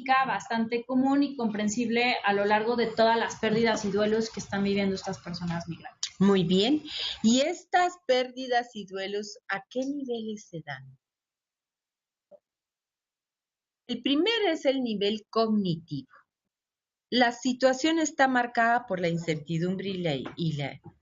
dinámica bastante común y comprensible a lo largo de todas las pérdidas y duelos que están viviendo estas personas migrantes. Muy bien. ¿Y estas pérdidas y duelos a qué niveles se dan? El primero es el nivel cognitivo. La situación está marcada por la incertidumbre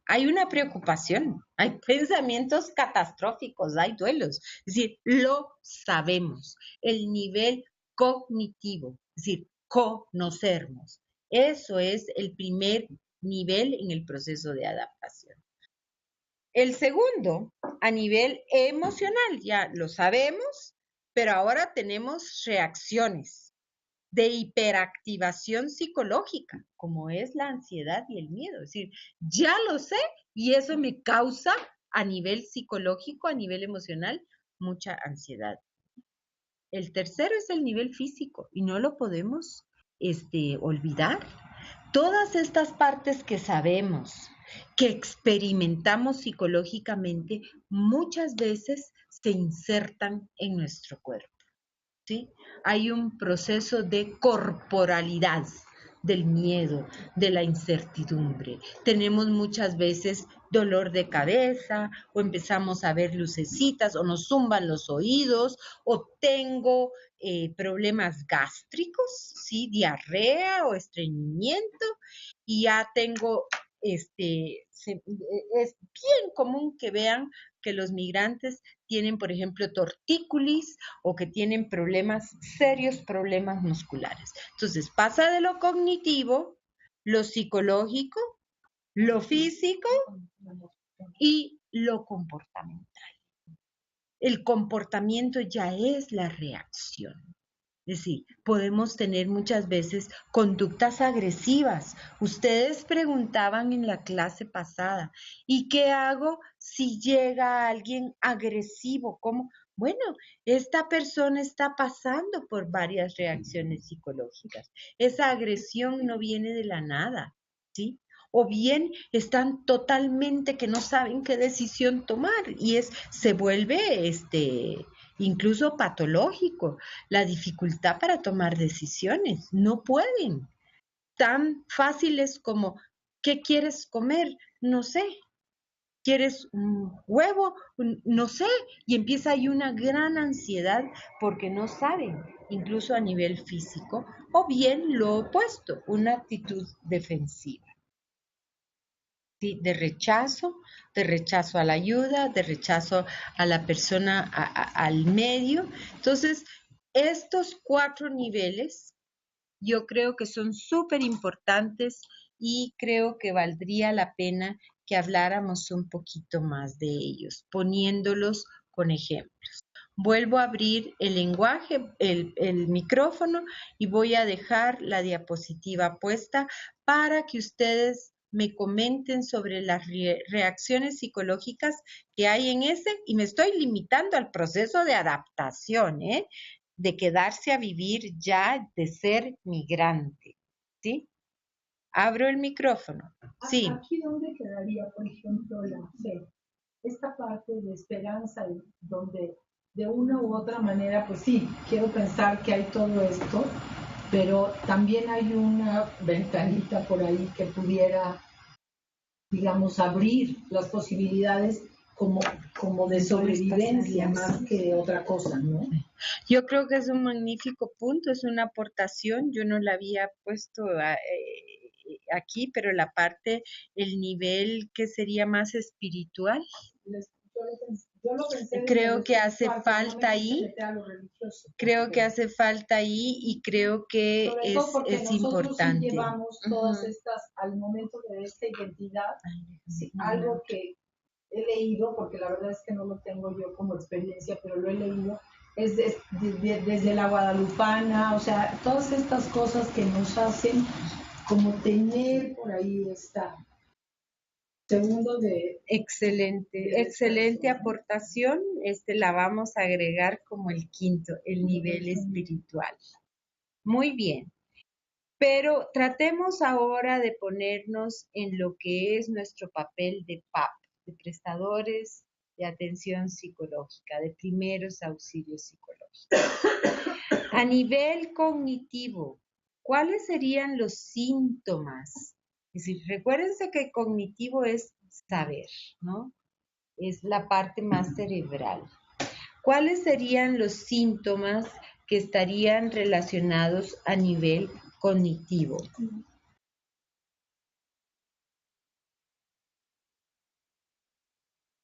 hay una preocupación, hay pensamientos catastróficos, hay duelos. Es decir, lo sabemos. El nivel cognitivo, es decir, conocernos. Eso es el primer nivel en el proceso de adaptación. El segundo, a nivel emocional, ya lo sabemos, pero ahora tenemos reacciones de hiperactivación psicológica, como es la ansiedad y el miedo. Es decir, ya lo sé y eso me causa a nivel psicológico, a nivel emocional, mucha ansiedad. El tercero es el nivel físico y no lo podemos olvidar. Todas estas partes que sabemos, que experimentamos psicológicamente, muchas veces se insertan en nuestro cuerpo. ¿Sí? Hay un proceso de corporalidad del miedo, de la incertidumbre. Tenemos muchas veces dolor de cabeza o empezamos a ver lucecitas o nos zumban los oídos o tengo problemas gástricos, ¿sí? Diarrea o estreñimiento y ya tengo, es bien común que vean que los migrantes tienen, por ejemplo, tortícolis o que tienen serios problemas musculares. Entonces, pasa de lo cognitivo, lo psicológico, lo físico y lo comportamental. El comportamiento ya es la reacción. Es decir, podemos tener muchas veces conductas agresivas. Ustedes preguntaban en la clase pasada, ¿y qué hago si llega alguien agresivo? ¿Cómo? Bueno, esta persona está pasando por varias reacciones psicológicas. Esa agresión no viene de la nada, ¿sí? O bien están totalmente que no saben qué decisión tomar y se vuelve incluso patológico, la dificultad para tomar decisiones. No pueden. Tan fáciles como, ¿qué quieres comer? No sé. ¿Quieres un huevo? No sé. Y empieza ahí una gran ansiedad porque no saben, incluso a nivel físico, o bien lo opuesto, una actitud defensiva. ¿Sí? De rechazo a la ayuda, de rechazo a la persona, al medio. Entonces, estos 4 niveles yo creo que son súper importantes y creo que valdría la pena que habláramos un poquito más de ellos, poniéndolos con ejemplos. Vuelvo a abrir el lenguaje, el micrófono y voy a dejar la diapositiva puesta para que ustedes me comenten sobre las reacciones psicológicas que hay en ese, y me estoy limitando al proceso de adaptación, de quedarse a vivir ya, de ser migrante, ¿sí? Abro el micrófono. Sí. Aquí donde quedaría, por ejemplo, la fe, esta parte de esperanza donde de una u otra manera, pues sí, quiero pensar que hay todo esto, pero también hay una ventanita por ahí que pudiera, digamos, abrir las posibilidades como de sobrevivencia más que otra cosa, ¿no? Yo creo que es un magnífico punto, es una aportación, yo no la había puesto aquí, pero el nivel que sería más espiritual. Yo lo pensé creo que hace falta ahí, creo que hace falta ahí y creo que es importante. Sí llevamos todas estas, al momento de esta identidad, algo que he leído, porque la verdad es que no lo tengo yo como experiencia, pero lo he leído, es desde la guadalupana, o sea, todas estas cosas que nos hacen como tener por ahí esta segundo de... Excelente aportación, la vamos a agregar como el quinto, el nivel espiritual. Muy bien. Pero tratemos ahora de ponernos en lo que es nuestro papel de PAP, de prestadores de atención psicológica, de primeros auxilios psicológicos. A nivel cognitivo, ¿cuáles serían los síntomas? Es decir, recuérdense que cognitivo es saber, ¿no? Es la parte más cerebral. ¿Cuáles serían los síntomas que estarían relacionados a nivel cognitivo?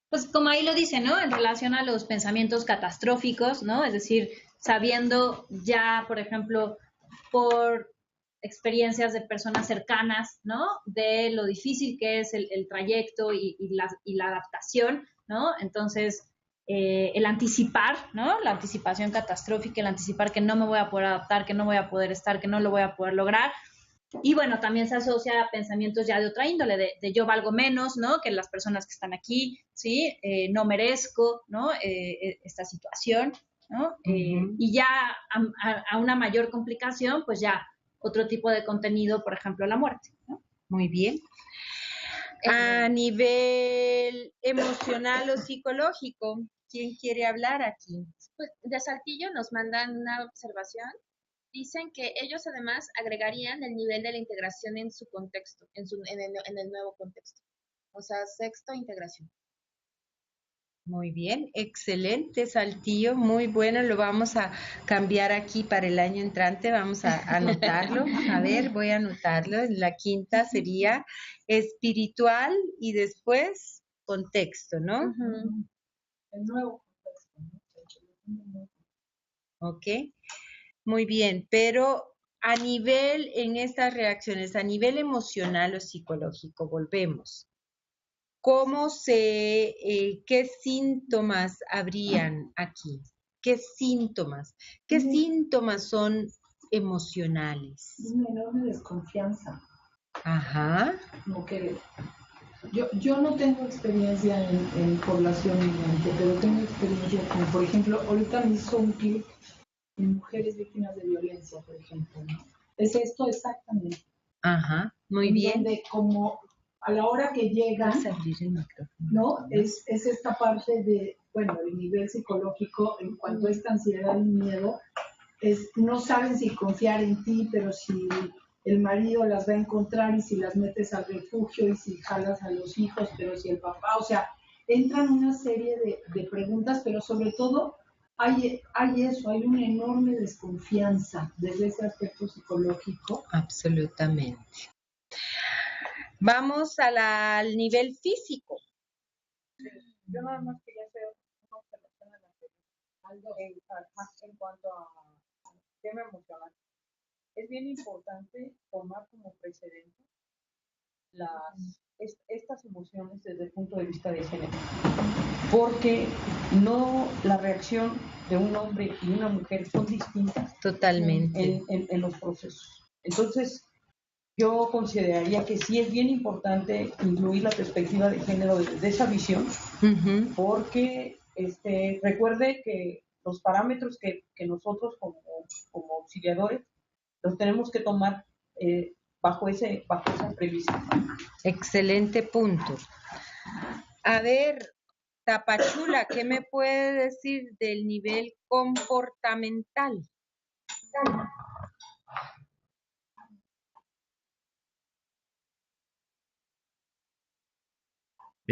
Pues como ahí lo dice, ¿no? En relación a los pensamientos catastróficos, ¿no? Es decir, sabiendo ya, por ejemplo, por experiencias de personas cercanas, ¿no? De lo difícil que es el trayecto y la adaptación, ¿no? Entonces, el anticipar, ¿no? La anticipación catastrófica, el anticipar que no me voy a poder adaptar, que no voy a poder estar, que no lo voy a poder lograr, y bueno, también se asocia a pensamientos ya de otra índole, de yo valgo menos, ¿no? Que las personas que están aquí, ¿sí? No merezco, ¿no? Esta situación, ¿no? Y ya a una mayor complicación, pues ya otro tipo de contenido, por ejemplo, la muerte, ¿no? Muy bien. A nivel emocional o psicológico, ¿quién quiere hablar aquí? Pues de Saltillo nos mandan una observación. Dicen que ellos además agregarían el nivel de la integración en su contexto, en el nuevo contexto. O sea, sexto, integración. Muy bien, excelente, Saltillo, muy bueno, lo vamos a cambiar aquí para el año entrante, vamos a anotarlo, a ver, voy a anotarlo, la quinta sería espiritual y después contexto, ¿no? El nuevo contexto. Ok, muy bien, pero a nivel, en estas reacciones, a nivel emocional o psicológico, volvemos. ¿Qué síntomas habrían aquí? ¿Qué síntomas? ¿Qué síntomas son emocionales? Una enorme desconfianza. Ajá. Como que yo no tengo experiencia en población migrante, pero tengo experiencia con, por ejemplo, ahorita me hizo un clic en mujeres víctimas de violencia, por ejemplo, ¿no? Es esto exactamente. Ajá, muy en bien. Donde como a la hora que llegan, Vas a abrir el micrófono, ¿no? Es esta parte de, bueno, el nivel psicológico en cuanto a esta ansiedad y miedo, no saben si confiar en ti, pero si el marido las va a encontrar y si las metes al refugio y si jalas a los hijos, pero si el papá, o sea, entran una serie de preguntas, pero sobre todo hay eso, hay una enorme desconfianza desde ese aspecto psicológico. Absolutamente. Vamos al nivel físico. Yo nada más quería hacer una observación en cuanto a tema emocional. Es bien importante tomar como precedente estas emociones desde el punto de vista de género, porque no la reacción de un hombre y una mujer son distintas. Totalmente. En los procesos. Entonces, yo consideraría que sí es bien importante incluir la perspectiva de género desde esa visión, porque recuerde que los parámetros que nosotros como auxiliadores los tenemos que tomar bajo esa premisa. Excelente punto. A ver, Tapachula, ¿qué me puede decir del nivel comportamental?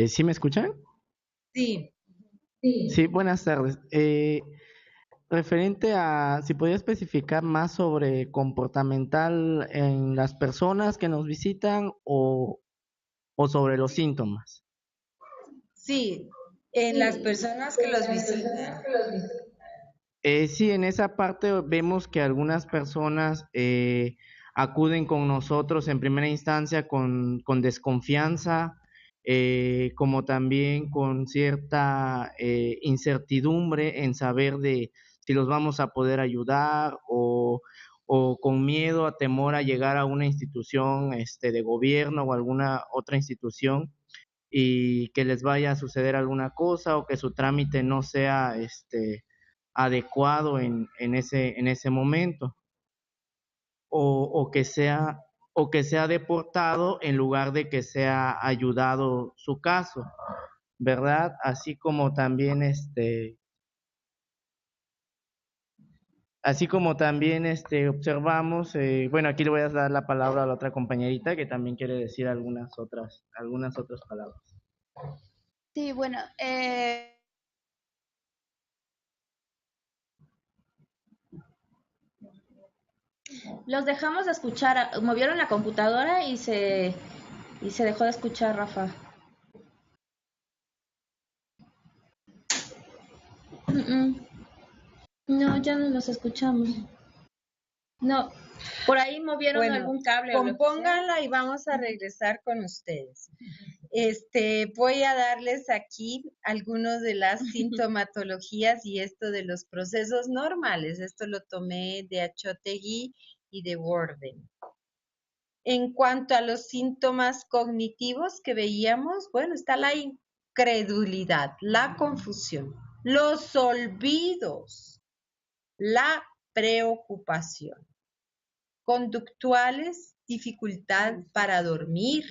¿Sí me escuchan? Sí. Sí, buenas tardes. Referente a si podía especificar más sobre comportamental en las personas que nos visitan o sobre los síntomas. Sí, en las personas que los visitan. Sí, en esa parte vemos que algunas personas acuden con nosotros en primera instancia con desconfianza, como también con cierta incertidumbre en saber de si los vamos a poder ayudar o con miedo, a temor a llegar a una institución de gobierno o alguna otra institución y que les vaya a suceder alguna cosa o que su trámite no sea adecuado en ese momento o que sea deportado en lugar de que sea ayudado su caso. ¿verdad? Así como también observamos, bueno, aquí le voy a dar la palabra a la otra compañerita que también quiere decir algunas otras palabras. Sí, bueno, los dejamos de escuchar. Movieron la computadora y se dejó de escuchar, Rafa. No, ya no los escuchamos. No, por ahí movieron Bueno, algún cable o lo que sea. compónganla y vamos a regresar con ustedes. Voy a darles aquí algunos de las sintomatologías y esto de los procesos normales. Esto lo tomé de Achotegui y de Worden. En cuanto a los síntomas cognitivos que veíamos, bueno, está la incredulidad, la confusión, los olvidos, la preocupación, conductuales, dificultad para dormir,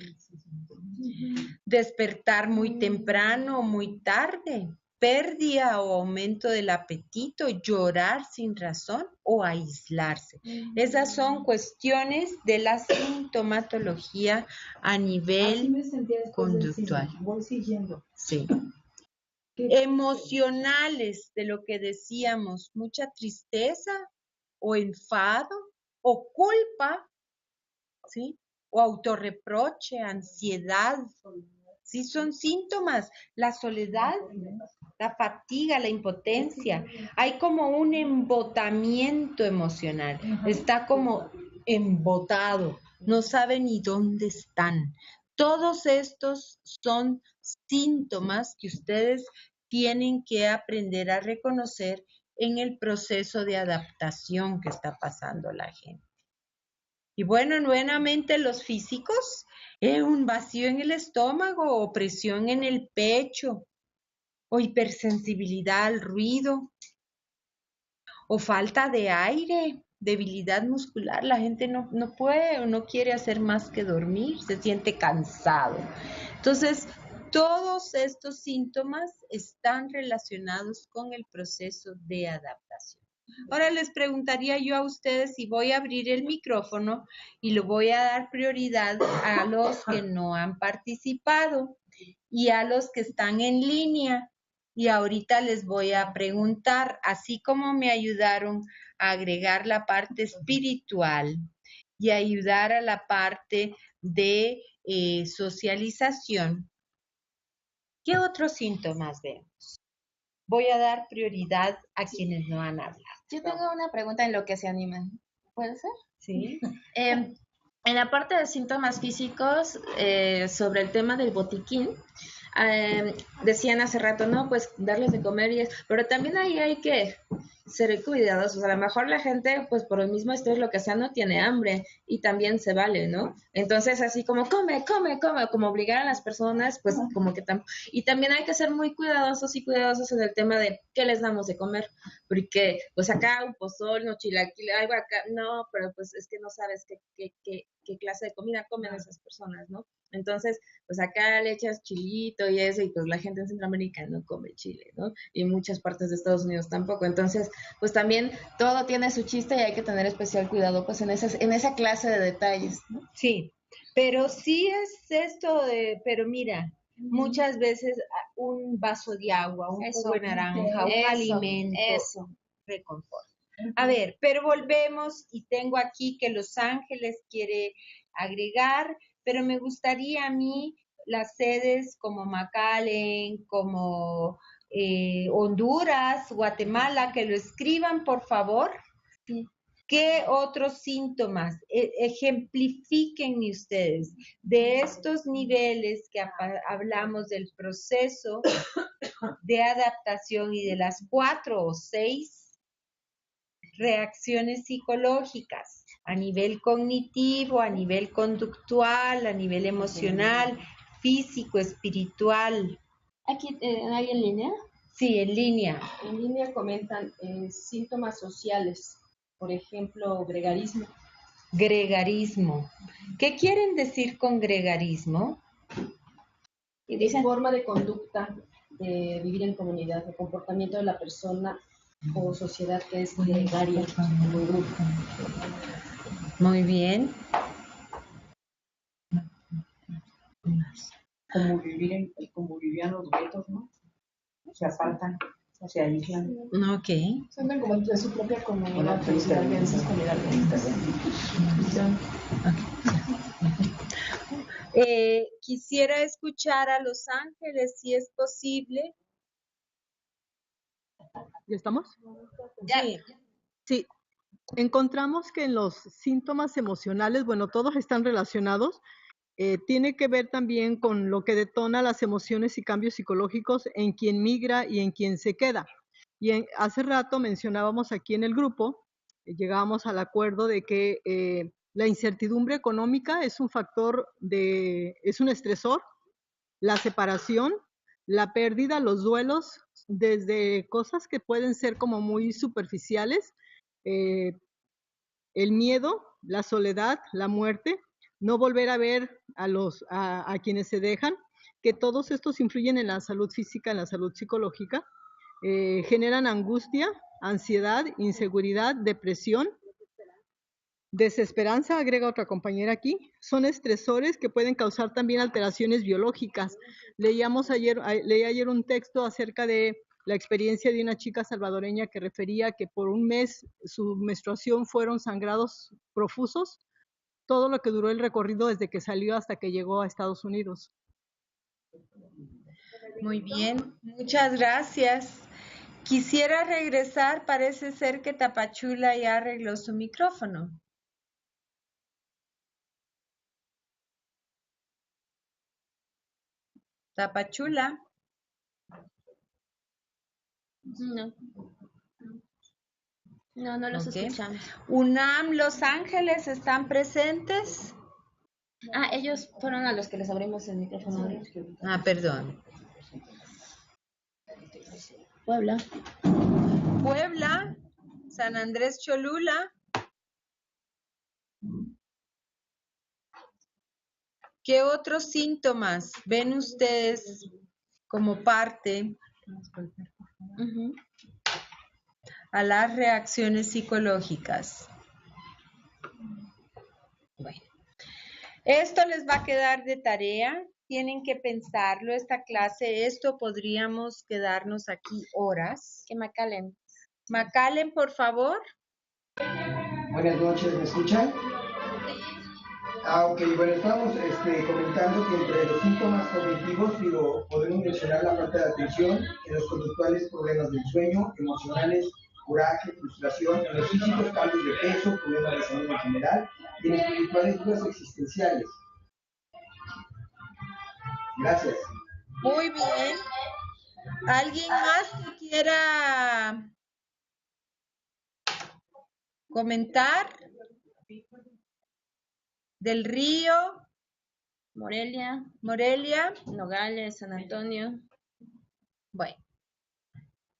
despertar muy temprano o muy tarde, pérdida o aumento del apetito, llorar sin razón o aislarse. Esas son cuestiones de la sintomatología a nivel conductual. Voy siguiendo. Sí. Emocionales, de lo que decíamos, mucha tristeza o enfado o culpa, ¿sí? O autorreproche, ansiedad, ¿sí? Son síntomas. La soledad, la fatiga, la impotencia. Hay como un embotamiento emocional. Está como embotado. No sabe ni dónde están. Todos estos son síntomas que ustedes tienen que aprender a reconocer en el proceso de adaptación que está pasando la gente. Y bueno, nuevamente los físicos, un vacío en el estómago o presión en el pecho o hipersensibilidad al ruido o falta de aire, debilidad muscular. La gente no puede o no quiere hacer más que dormir, se siente cansado. Entonces, todos estos síntomas están relacionados con el proceso de adaptación. Ahora les preguntaría yo a ustedes si voy a abrir el micrófono y le voy a dar prioridad a los que no han participado y a los que están en línea. Y ahorita les voy a preguntar, así como me ayudaron a agregar la parte espiritual y ayudar a la parte de socialización, ¿qué otros síntomas vemos? Voy a dar prioridad a quienes no han hablado. Yo tengo una pregunta en lo que se animan. ¿Puede ser? Sí. En la parte de síntomas físicos, sobre el tema del botiquín, decían hace rato, no, pues darles de comer pero también ahí hay que ser cuidadosos. A lo mejor la gente, pues por el mismo estrés, lo que sea, no tiene hambre y también se vale, ¿no? Entonces, así como come, como obligar a las personas, pues como que y también hay que ser muy cuidadosos y cuidadosos en el tema de qué les damos de comer, porque pues acá un pozol, no chilaquil, algo acá, no, pero pues es que no sabes qué clase de comida comen esas personas, ¿no? Entonces, pues acá le echas chilito y eso, y pues la gente en Centroamérica no come chile, ¿no? Y muchas partes de Estados Unidos tampoco. Entonces, pues también todo tiene su chiste y hay que tener especial cuidado pues en esa clase de detalles, ¿no? Sí, pero sí es esto pero mira, muchas veces un vaso de agua, un jugo de naranja, un alimento, reconforta. A ver, pero volvemos y tengo aquí que Los Ángeles quiere agregar, pero me gustaría a mí las sedes como McAllen, como Honduras, Guatemala, que lo escriban, por favor. Sí. ¿Qué otros síntomas? Ejemplifíquenme ustedes de estos niveles que hablamos del proceso de adaptación y de las 4 o 6 reacciones psicológicas a nivel cognitivo, a nivel conductual, a nivel emocional, físico, espiritual. Aquí, ¿hay en línea? Sí, en línea. En línea comentan síntomas sociales, por ejemplo, gregarismo. Gregarismo. ¿Qué quieren decir con gregarismo? Y dicen, forma de conducta de vivir en comunidad, el comportamiento de la persona o sociedad que es gregaria, como grupo. Muy bien. Como vivían los guetos, ¿no? Se apartan, se aíslan. Ok. Son como de su propia comunidad, alianzas con el Quisiera escuchar a Los Ángeles, si es posible. ¿Ya estamos? Sí. Sí. Encontramos que en los síntomas emocionales, bueno, todos están relacionados. Tiene que ver también con lo que detona las emociones y cambios psicológicos en quien migra y en quien se queda. Y hace rato mencionábamos aquí en el grupo, llegábamos al acuerdo de que la incertidumbre económica es un factor es un estresor, la separación, la pérdida, los duelos, desde cosas que pueden ser como muy superficiales, el miedo, la soledad, la muerte, no volver a ver a quienes se dejan, que todos estos influyen en la salud física, en la salud psicológica, generan angustia, ansiedad, inseguridad, depresión, desesperanza, agrega otra compañera aquí, son estresores que pueden causar también alteraciones biológicas. Leí ayer un texto acerca de la experiencia de una chica salvadoreña que refería que por un mes su menstruación fueron sangrados profusos, todo lo que duró el recorrido desde que salió hasta que llegó a Estados Unidos. Muy bien, muchas gracias. Quisiera regresar, parece ser que Tapachula ya arregló su micrófono. Tapachula. No los escuchamos. UNAM, Los Ángeles, ¿están presentes? Ellos fueron a los que les abrimos el micrófono. Perdón. Puebla, San Andrés Cholula. ¿Qué otros síntomas ven ustedes como parte a las reacciones psicológicas? Bueno, esto les va a quedar de tarea. Tienen que pensarlo, esta clase. Esto podríamos quedarnos aquí horas. que Macallen. Macallen, por favor. Buenas noches, ¿me escuchan? Ok, bueno, estamos comentando que entre los síntomas cognitivos, podemos mencionar la falta de atención, en los conductuales problemas del sueño, emocionales, coraje, frustración, en los físicos cambios de peso, problemas de salud en general, y en los espirituales dudas existenciales. Gracias. Muy bien. ¿Alguien más que quiera comentar? Del Río, Morelia, Nogales, San Antonio. Bueno,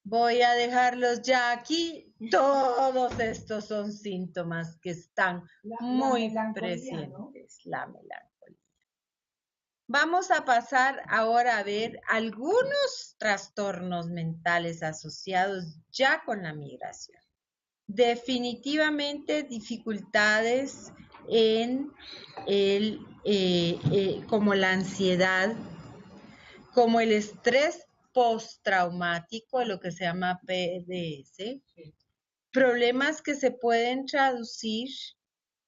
voy a dejarlos ya aquí. Todos estos son síntomas que están muy presentes. ¿No? La melancolía. Vamos a pasar ahora a ver algunos trastornos mentales asociados ya con la migración. Definitivamente dificultades en como la ansiedad, como el estrés postraumático, lo que se llama PDS, problemas que se pueden traducir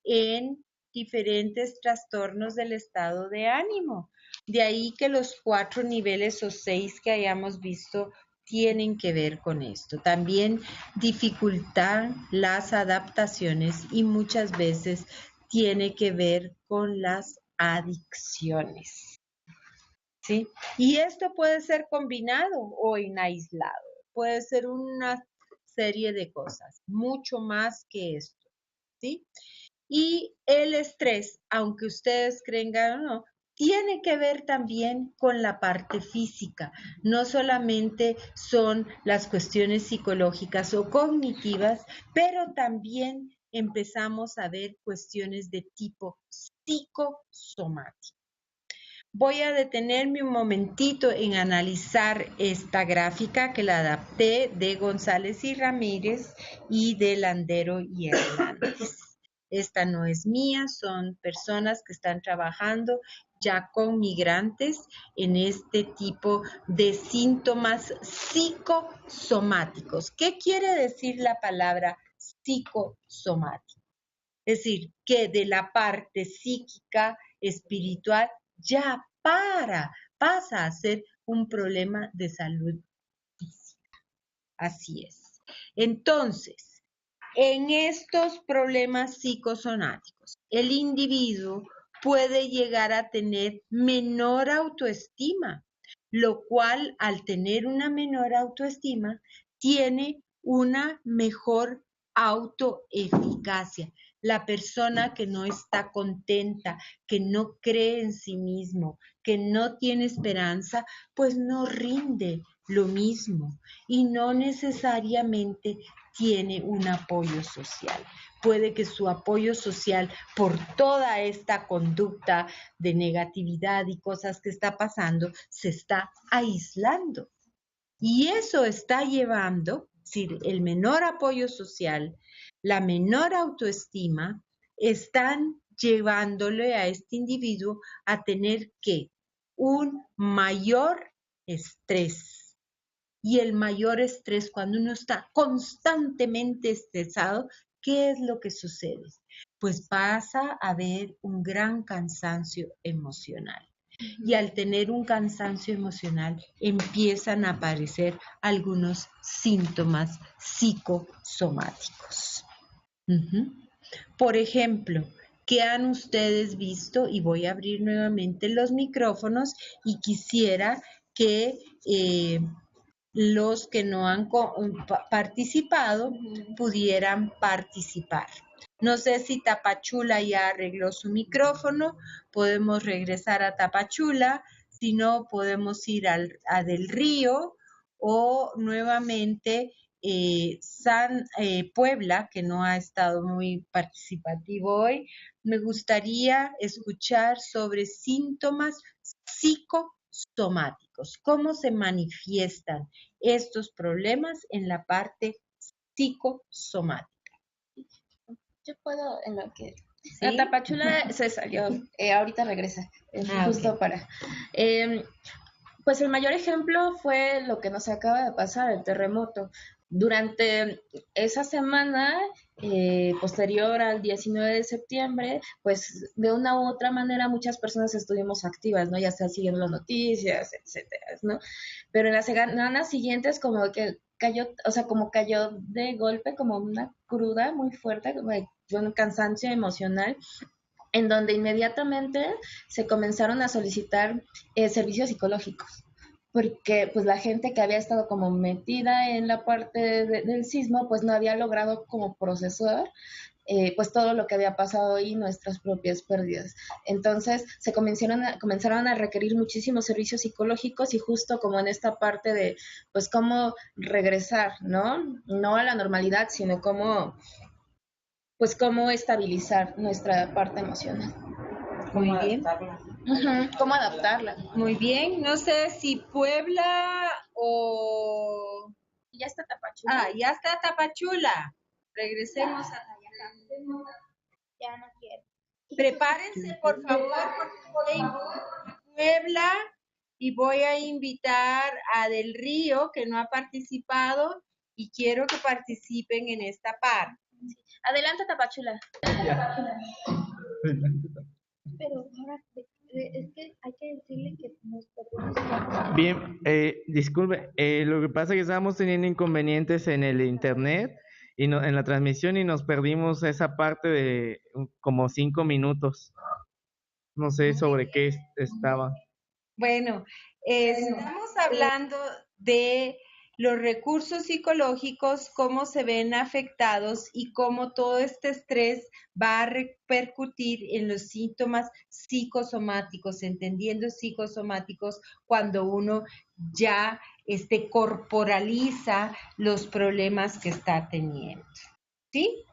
en diferentes trastornos del estado de ánimo. De ahí que los 4 niveles o 6 que hayamos visto tienen que ver con esto. También dificultar las adaptaciones y muchas veces tiene que ver con las adicciones. ¿Sí? Y esto puede ser combinado o en aislado. Puede ser una serie de cosas, mucho más que esto. ¿Sí? Y el estrés, aunque ustedes crean o no, tiene que ver también con la parte física. No solamente son las cuestiones psicológicas o cognitivas, pero también empezamos a ver cuestiones de tipo psicosomático. Voy a detenerme un momentito en analizar esta gráfica que la adapté de González y Ramírez y de Landero y Hernández. Esta no es mía, son personas que están trabajando ya con migrantes en este tipo de síntomas psicosomáticos. ¿Qué quiere decir la palabra psicosomático? Es decir, que de la parte psíquica, espiritual, ya pasa a ser un problema de salud física. Así es. Entonces, en estos problemas psicosomáticos, el individuo puede llegar a tener menor autoestima, lo cual al tener una menor autoestima tiene una mejor autoeficacia. La persona que no está contenta, que no cree en sí mismo, que no tiene esperanza, pues no rinde lo mismo y no necesariamente tiene un apoyo social. Puede que su apoyo social por toda esta conducta de negatividad y cosas que está pasando se está aislando. Y eso está llevando, es decir, el menor apoyo social, la menor autoestima, están llevándole a este individuo a tener que un mayor estrés. Y el mayor estrés, cuando uno está constantemente estresado, ¿qué es lo que sucede? Pues pasa a haber un gran cansancio emocional. Y al tener un cansancio emocional empiezan a aparecer algunos síntomas psicosomáticos. Por ejemplo, ¿qué han ustedes visto? Y voy a abrir nuevamente los micrófonos y quisiera que los que no han participado pudieran participar. No sé si Tapachula ya arregló su micrófono, podemos regresar a Tapachula, si no podemos ir a Del Río o nuevamente Puebla, que no ha estado muy participativo hoy. Me gustaría escuchar sobre síntomas psicosomáticos, cómo se manifiestan estos problemas en la parte psicosomática. Yo puedo, en lo que... ¿Sí? La Tapachula se salió, ahorita regresa, justo okay. para... pues el mayor ejemplo fue lo que nos acaba de pasar, el terremoto. Durante esa semana, posterior al 19 de septiembre, pues de una u otra manera muchas personas estuvimos activas, ¿no? Ya sea siguiendo las noticias, etcétera, ¿no? Pero en las semanas siguientes como que cayó, o sea, como cayó de golpe, como una cruda muy fuerte, como un cansancio emocional, en donde inmediatamente se comenzaron a solicitar servicios psicológicos, porque pues la gente que había estado como metida en la parte del sismo, pues no había logrado como procesar pues todo lo que había pasado y nuestras propias pérdidas. Entonces se comenzaron a requerir muchísimos servicios psicológicos y justo como en esta parte de pues cómo regresar, ¿no? No a la normalidad, sino cómo estabilizar nuestra parte emocional. Muy bien. ¿Cómo adaptarla? Muy bien. No sé si Puebla o... Ya está Tapachula. Ya está Tapachula. Regresemos a Ya no quiero. Prepárense, por favor, porque Puebla y voy a invitar a Del Río, que no ha participado, y quiero que participen en esta parte. Adelante, Tapachula. Pero ahora es que hay que decirle que nos perdemos. Bien, disculpe, lo que pasa es que estábamos teniendo inconvenientes en el internet y en la transmisión y nos perdimos esa parte de como 5 minutos. No sé sobre qué estaba. Bueno, estamos hablando de los recursos psicológicos, cómo se ven afectados y cómo todo este estrés va a repercutir en los síntomas psicosomáticos, entendiendo psicosomáticos cuando uno ya corporaliza los problemas que está teniendo. ¿Sí?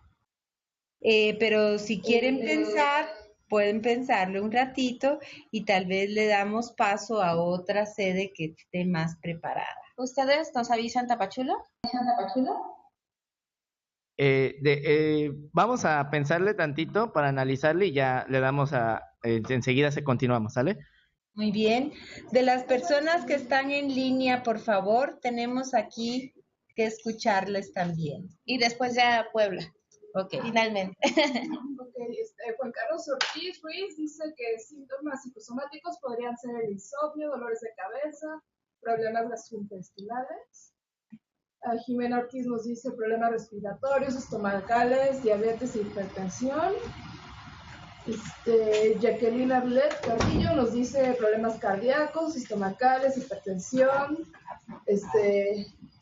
Pero si quieren pensar, pueden pensarlo un ratito y tal vez le damos paso a otra sede que esté más preparada. ¿Ustedes nos avisan, Tapachulo? Vamos a pensarle tantito para analizarle y ya le damos enseguida continuamos, ¿sale? Muy bien. De las personas que están en línea, por favor, tenemos aquí que escucharles también. Y después ya Puebla. Ok. Finalmente. Juan Carlos Ortiz Ruiz dice que síntomas psicosomáticos podrían ser el insomnio, dolores de cabeza, problemas gastrointestinales. Jimena Ortiz nos dice problemas respiratorios, estomacales, diabetes e hipertensión. Jacqueline Arlet Carrillo nos dice problemas cardíacos, estomacales, hipertensión,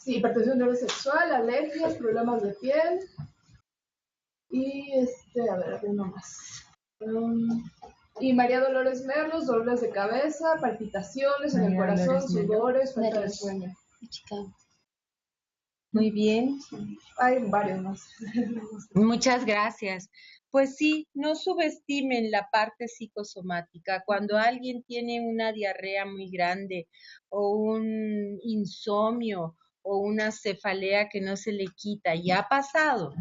hipertensión nerviosa sexual, alergias, problemas de piel. Y a ver, uno más. Y María Dolores Merlos, dolores de cabeza, palpitaciones en el corazón, sudores, falta de sueño. Muy bien. Hay varios más. Muchas gracias. Pues sí, no subestimen la parte psicosomática. Cuando alguien tiene una diarrea muy grande o un insomnio o una cefalea que no se le quita, y ha pasado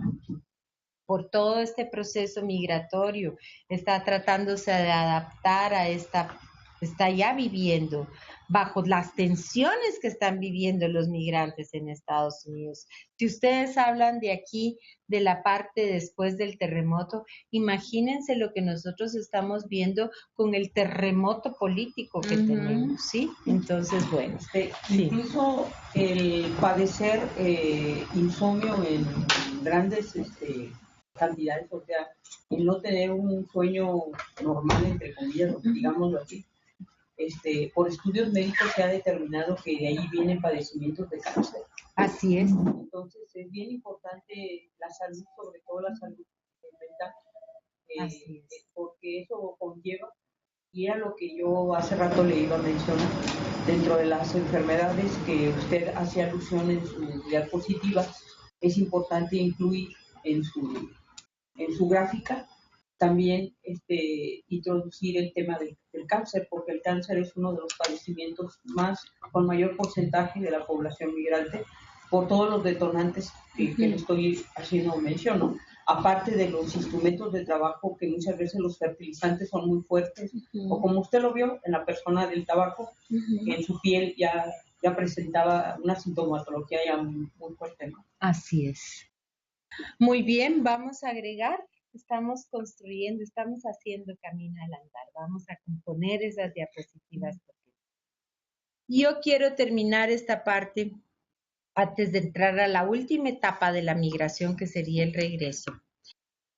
por todo este proceso migratorio, está tratándose de adaptar a está ya viviendo bajo las tensiones que están viviendo los migrantes en Estados Unidos. Si ustedes hablan de aquí, de la parte después del terremoto, imagínense lo que nosotros estamos viendo con el terremoto político que tenemos, ¿sí? Entonces, bueno. Sí. Incluso el padecer insomnio en grandes cantidades, o sea, el no tener un sueño normal, entre comillas, digámoslo así, por estudios médicos se ha determinado que de ahí vienen padecimientos de cáncer. Así es. Entonces es bien importante la salud, sobre todo la salud mental, porque eso conlleva, y era lo que yo hace rato le iba a mencionar, dentro de las enfermedades que usted hace alusión en su diapositiva, es importante incluir en su gráfica también introducir el tema del cáncer, porque el cáncer es uno de los padecimientos con mayor porcentaje de la población migrante, por todos los detonantes que le estoy haciendo mención, ¿no? Aparte de los instrumentos de trabajo, que muchas veces los fertilizantes son muy fuertes, o como usted lo vio en la persona del tabaco, que en su piel ya presentaba una sintomatología ya muy fuerte, ¿no? Así es. Muy bien, vamos a agregar. Estamos construyendo, estamos haciendo camino al andar. Vamos a componer esas diapositivas. Yo quiero terminar esta parte antes de entrar a la última etapa de la migración, que sería el regreso.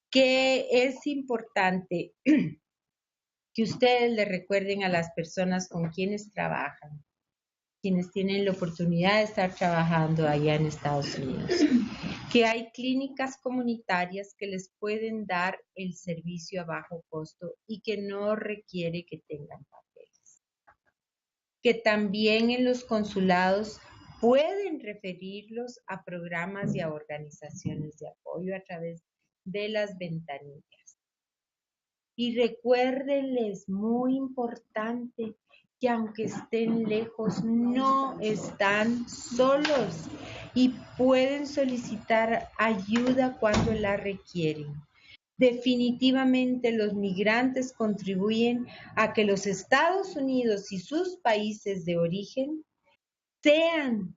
Que es importante que ustedes le recuerden a las personas con quienes trabajan, quienes tienen la oportunidad de estar trabajando allá en Estados Unidos, que hay clínicas comunitarias que les pueden dar el servicio a bajo costo y que no requiere que tengan papeles. Que también en los consulados pueden referirlos a programas y a organizaciones de apoyo a través de las ventanillas. Y recuérdenles, muy importante, que aunque estén lejos, no están solos y pueden solicitar ayuda cuando la requieren. Definitivamente los migrantes contribuyen a que los Estados Unidos y sus países de origen sean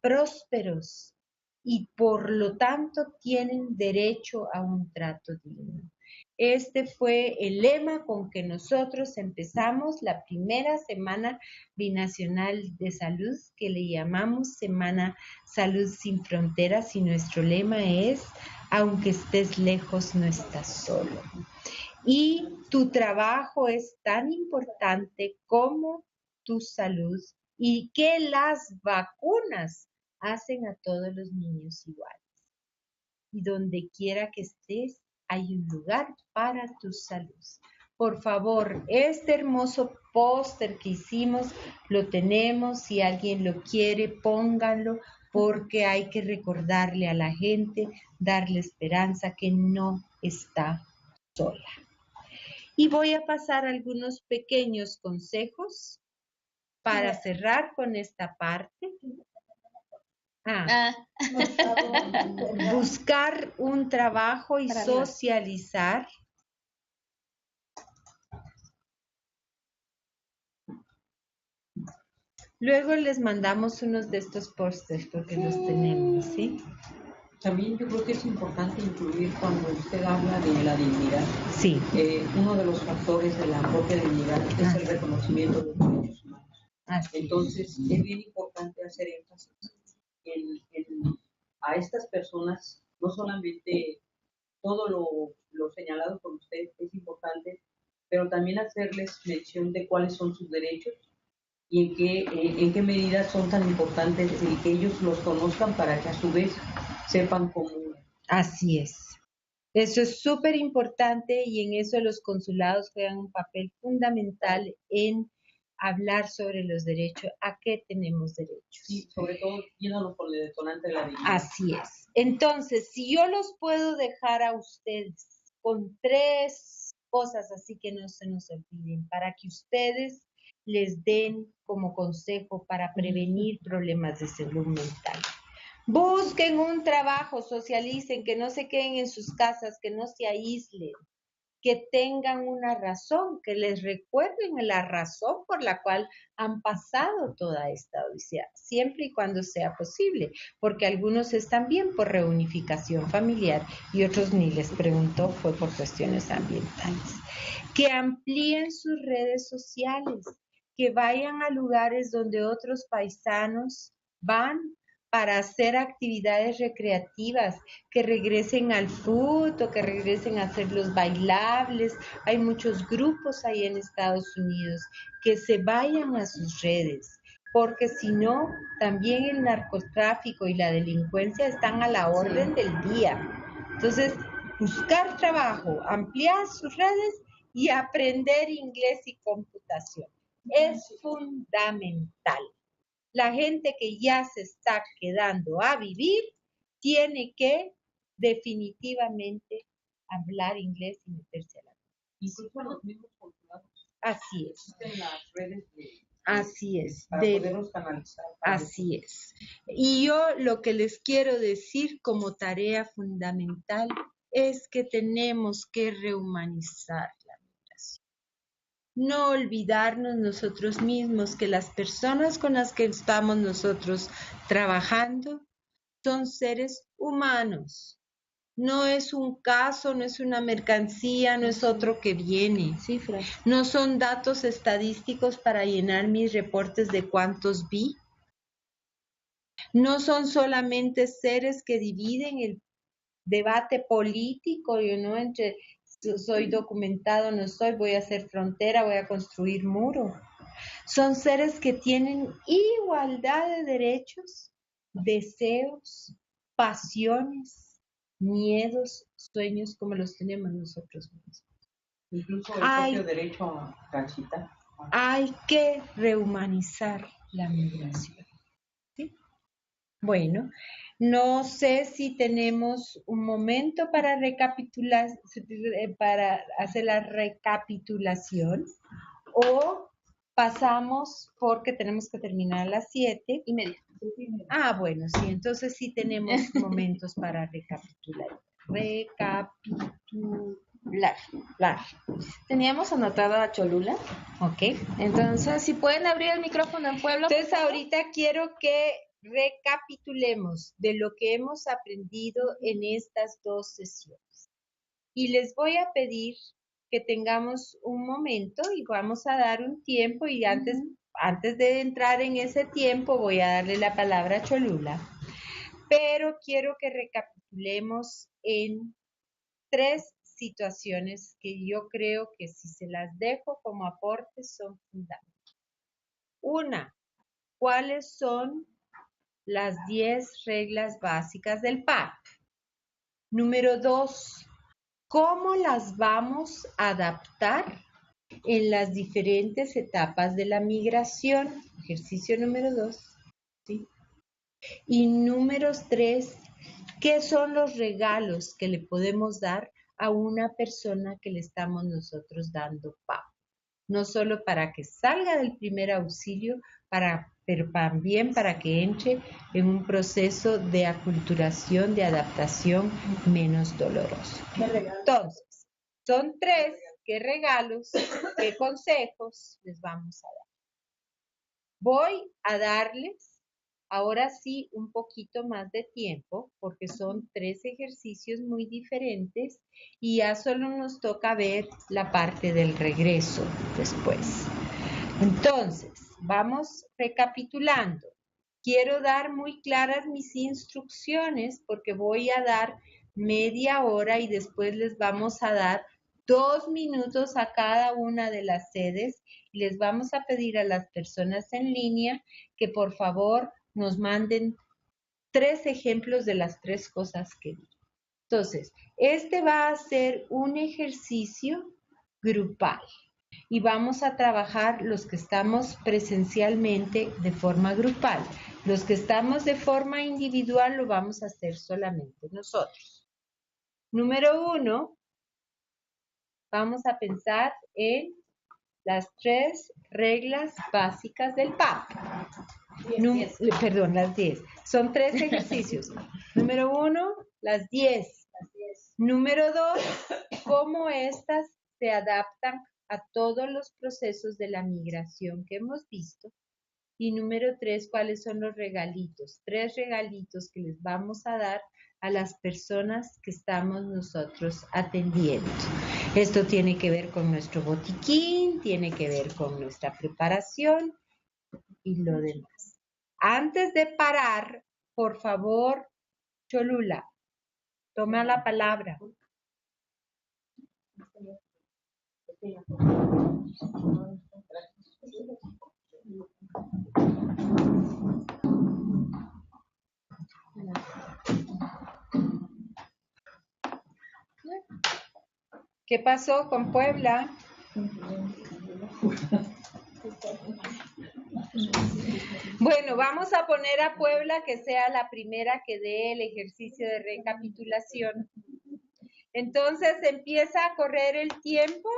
prósperos y por lo tanto tienen derecho a un trato digno. Este fue el lema con que nosotros empezamos la primera semana binacional de salud, que le llamamos Semana Salud Sin Fronteras, y nuestro lema es: aunque estés lejos, no estás solo. Y tu trabajo es tan importante como tu salud, y que las vacunas hacen a todos los niños iguales. Y donde quiera que estés, hay un lugar para tu salud. Por favor, este hermoso póster que hicimos lo tenemos. Si alguien lo quiere, pónganlo, porque hay que recordarle a la gente, darle esperanza que no está sola. Y voy a pasar algunos pequeños consejos para cerrar con esta parte. Buscar un trabajo y socializar. Luego les mandamos unos de estos pósters porque los tenemos, ¿sí? También yo creo que es importante incluir cuando usted habla de la dignidad. Sí. Uno de los factores de la propia dignidad es el reconocimiento de los derechos humanos. Entonces, es bien importante hacer énfasis a estas personas, no solamente todo lo señalado por usted es importante, pero también hacerles mención de cuáles son sus derechos y en qué medidas son tan importantes y que ellos los conozcan para que a su vez sepan cómo. Así es. Eso es súper importante y en eso los consulados juegan un papel fundamental en hablar sobre los derechos, a qué tenemos derecho. Sí, sobre todo yéndonos por el detonante de la dignidad. Así es. Entonces, si yo los puedo dejar a ustedes con 3 cosas así que no se nos olviden, para que ustedes les den como consejo para prevenir problemas de salud mental. Busquen un trabajo, socialicen, que no se queden en sus casas, que no se aíslen, que tengan una razón, que les recuerden la razón por la cual han pasado toda esta odisea, siempre y cuando sea posible, porque algunos están bien por reunificación familiar y otros ni les preguntó, fue por cuestiones ambientales. Que amplíen sus redes sociales, que vayan a lugares donde otros paisanos van para hacer actividades recreativas, que regresen al fútbol, que regresen a hacer los bailables. Hay muchos grupos ahí en Estados Unidos, que se vayan a sus redes, porque si no, también el narcotráfico y la delincuencia están a la orden del día. Entonces, buscar trabajo, ampliar sus redes y aprender inglés y computación. Es fundamental. La gente que ya se está quedando a vivir tiene que definitivamente hablar inglés y meterse a la vida. Incluso los mismos consulados. Así es. En las redes Así es. Para poderlos canalizar. Así es. Y yo lo que les quiero decir como tarea fundamental es que tenemos que rehumanizar la migración. No olvidarnos nosotros mismos que las personas con las que estamos nosotros trabajando son seres humanos. No es un caso, no es una mercancía, no es otro que viene. Cifras. No son datos estadísticos para llenar mis reportes de cuántos vi. No son solamente seres que dividen el debate político, entre soy documentado, no soy, voy a hacer frontera, voy a construir muro. Son seres que tienen igualdad de derechos, deseos, pasiones, miedos, sueños como los tenemos nosotros mismos. Incluso el propio derecho a transitar. Hay que rehumanizar la migración. ¿Sí? Bueno, no sé si tenemos un momento para recapitular, para hacer la recapitulación o pasamos porque tenemos que terminar a las 7:30. Bueno, sí, entonces sí tenemos momentos para recapitular. Teníamos anotado a Cholula. Ok. Entonces, si pueden abrir el micrófono en Pueblo. Entonces, ahorita quiero que recapitulemos de lo que hemos aprendido en estas 2 sesiones. Y les voy a pedir que tengamos un momento y vamos a dar un tiempo y antes de entrar en ese tiempo voy a darle la palabra a Cholula. Pero quiero que recapitulemos en 3 situaciones que yo creo que si se las dejo como aportes son fundamentales. 1, ¿cuáles son las 10 reglas básicas del PAC? Número 2, ¿cómo las vamos a adaptar en las diferentes etapas de la migración? Ejercicio número 2. ¿Sí? Y número 3, ¿qué son los regalos que le podemos dar a una persona que le estamos nosotros dando PAP. No solo para que salga del primer auxilio, pero también para que entre en un proceso de aculturación, de adaptación menos doloroso. Entonces, son 3, ¿qué regalos, qué consejos les vamos a dar? Voy a darles, ahora sí, un poquito más de tiempo, porque son 3 ejercicios muy diferentes y ya solo nos toca ver la parte del regreso después. Entonces, vamos recapitulando. Quiero dar muy claras mis instrucciones porque voy a dar media hora y después les vamos a dar 2 minutos a cada una de las sedes y les vamos a pedir a las personas en línea que por favor nos manden 3 ejemplos de las 3 cosas que di. Entonces, este va a ser un ejercicio grupal y vamos a trabajar los que estamos presencialmente de forma grupal. Los que estamos de forma individual lo vamos a hacer solamente nosotros. Número 1, vamos a pensar en las 3 reglas básicas del PAP. Perdón, las 10. Son 3 ejercicios. Número 1, las 10. Número 2, cómo estas se adaptan a todos los procesos de la migración que hemos visto. Y número 3, cuáles son los regalitos. 3 regalitos que les vamos a dar a las personas que estamos nosotros atendiendo. Esto tiene que ver con nuestro botiquín, tiene que ver con nuestra preparación y lo demás. Antes de parar, por favor, Cholula, toma la palabra. ¿Qué pasó con Puebla? Bueno, vamos a poner a Puebla que sea la primera que dé el ejercicio de recapitulación. Entonces empieza a correr el tiempo.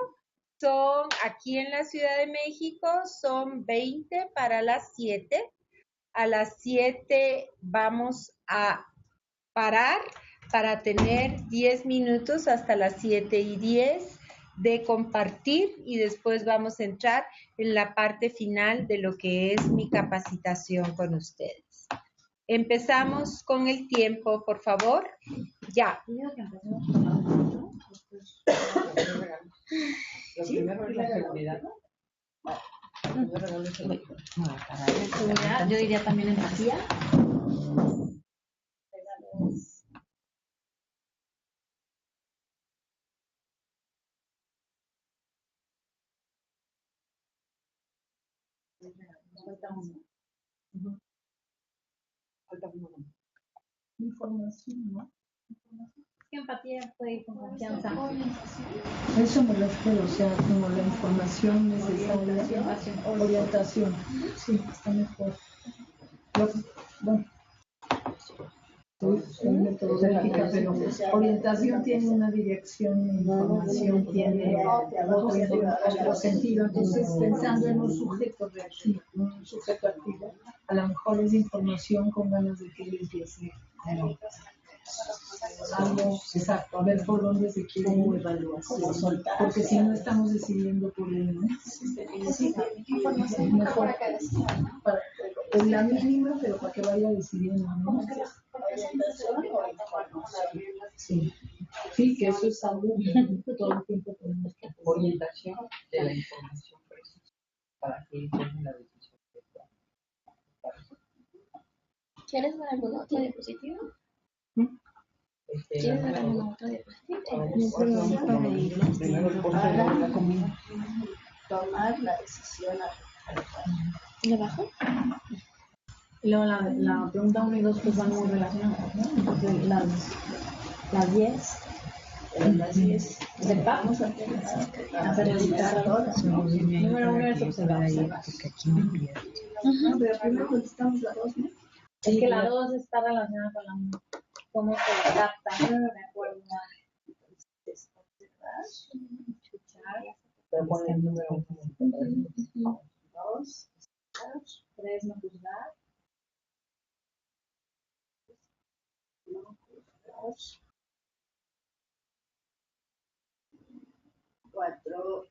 Son aquí en la Ciudad de México, son 20 para las 7. A las 7 vamos a parar para tener 10 minutos hasta las 7:10 de compartir y después vamos a entrar en la parte final de lo que es mi capacitación con ustedes. Empezamos con el tiempo, por favor. Ya. Lo primero es la seguridad. Seguridad, yo diría también empatía. Información, ¿no? ¿Qué empatía puede ir con confianza? Eso me refiero, o sea, como la información necesaria, orientación. Sí, está mejor. Bueno, soy metodológica, pero orientación tiene una dirección, información tiene otro sentido. Entonces, pensando en un sujeto reactivo, un sujeto activo, a lo mejor es información con ganas de que él empiece algo, exacto, a ver por dónde se quiere evaluación, porque si no estamos decidiendo por él, ¿no? Mejor es la mínima, pero para que vaya decidiendo, ¿no? Sí, sí, que eso es algo que todo el tiempo tenemos que hacer. Orientación de la información precisa para que tomen la decisión. ¿Quieres ver alguna otra diapositiva? ¿Quieres ver alguna otra diapositiva? Para tomar la decisión. ¿Le bajo? Y luego la pregunta 1 y 2 pues van muy relacionadas, ¿no? Entonces las 10. Las 10 vamos a hacer todas. Número 1 es observar. Pero primero contestamos la 2, ¿no? Es que la 2 está relacionada con la 1. Cómo se adapta de acuerdo a Pero pon el número 2, 3, no juzgar. 4,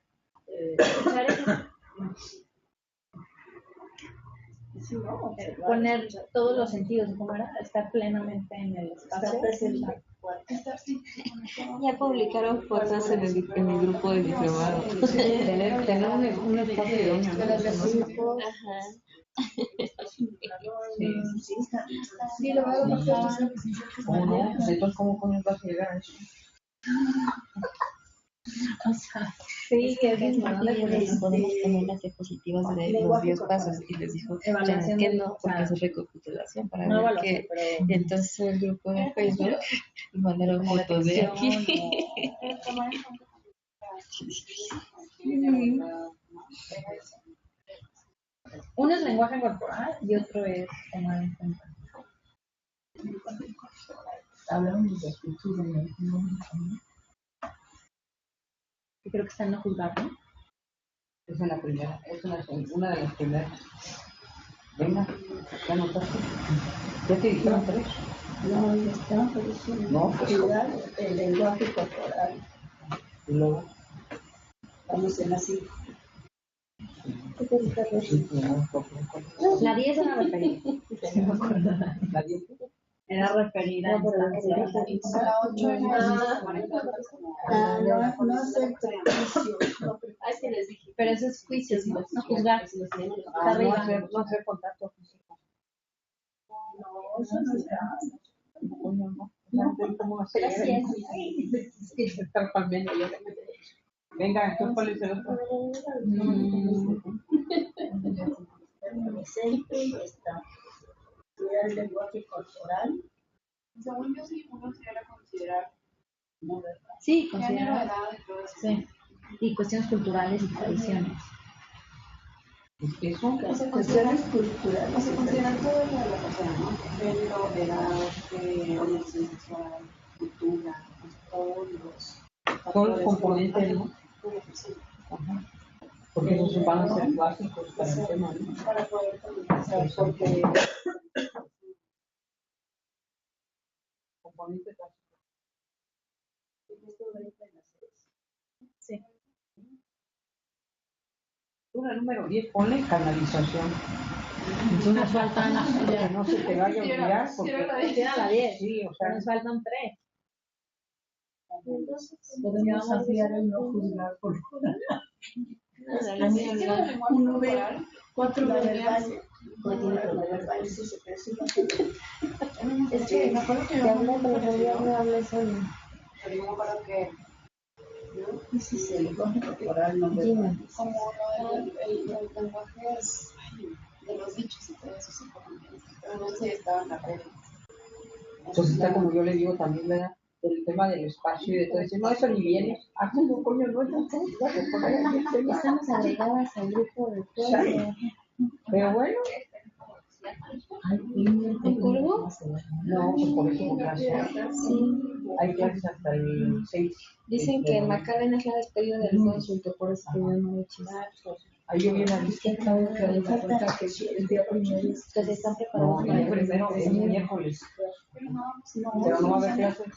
poner todos los sentidos, ¿cómo era? Estar plenamente en el espacio. Ya publicaron fotos en mi grupo de diplomado. tener un espacio idóneo, ¿no? Ajá. Sí, lo veo bastante. ¿Cómo no? Entonces, ¿cómo coño vas a llegar a eso? O sea, sí, que es mismo, ¿no? Podemos poner las diapositivas de los 10 pasos y les dijo, ya es que no, porque es recapitulación para no ver que entonces el grupo de Facebook mandaron fotos de aquí. Uno es lenguaje corporal y otro es tomar en cuenta. Hablamos de escritura, ¿no? Yo creo que está en no juzgar, ¿no? Esa es la primera, es una de las primeras. Venga, ya notaste. Ya te dijeron 3. No, ya está, pero sí. No, pues el lenguaje corporal. y luego. Vamos en la 5. La 10 era referida. La 10. Era referida a instancia. La 8 no hacer prejuicio. Es que les dije. Pero eso es juicio, no juzgar. Está arriba. No hacer contacto físico. No, eso no es grave. No, ¿cómo hacer? Es que se está cambiando yo. Venga, entonces, ¿cuál es el otro? Presente y está. Cuidar el lenguaje corporal. Según yo, sí, uno se debe considerar Sí, género, considerar. edad y todo eso. Sí. Y cuestiones culturales y tradiciones. Eso, Cuestiones culturales. Se considera todo lo de la persona, ¿no? Género, edad, orientación sexual, cultura, todos los componentes, ¿no? Ajá. Porque esos van a ser básicos para el tema, ¿no? para poder comenzar, porque Componentes básicos. Sí. Una número 10, ponle canalización. Nos faltan, Que no se te vaya a olvidar, porque era la 10. sí, o sea, Nos faltan 3. Podemos ampliar el no juzgar corporal. uno ve 4 verbal. Es que me acuerdo que te hablé, pero yo me hablé solo. pero yo me acuerdo que Sí, sí, el lenguaje corporal no verbal. como el lenguaje es de los dichos y todo eso, sí, pero no sé, estaba en la red. entonces está como yo le digo también, ¿verdad? El tema del espacio y de todo eso. No, eso ni viene. Ah, no, coño, no, Estamos agregadas al grupo de todo. pero bueno. ¿En Curvo? No, pues por eso gracias. Sí. Hay clases hasta el 6. Dicen que Macarena es la despedida del consulto, por eso que yo no me eché. Ahí yo vi la lista. El día primero Que se están No, preparando. el primero es miércoles. Pero no va a haber clases.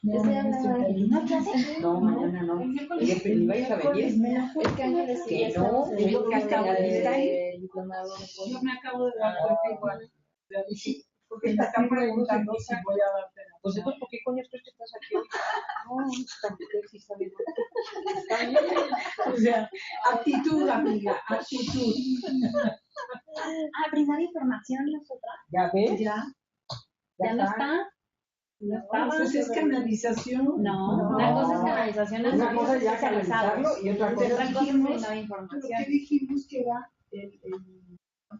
Estoy hablando de no clase. No, mañana no. ¿Y vais a venir? Es que año decidí Que no, yo que acabo de estar ahí. de diplomado. Yo me acabo de dar cuenta igual. Porque me están preguntando si voy a darte la Pues entonces, ¿por qué coño crees que estás aquí hoy? No, tampoco sí está bien. Está bien. O sea, actitud, amiga, actitud. Brindar información nosotras. ¿Ya ves? Ya. Ya no está. No estaba. Pues es canalización. No, una cosa es canalización, Una cosa es ya canalizarlo y otra cosa otra es cosa es brindar Lo que información. dijimos que era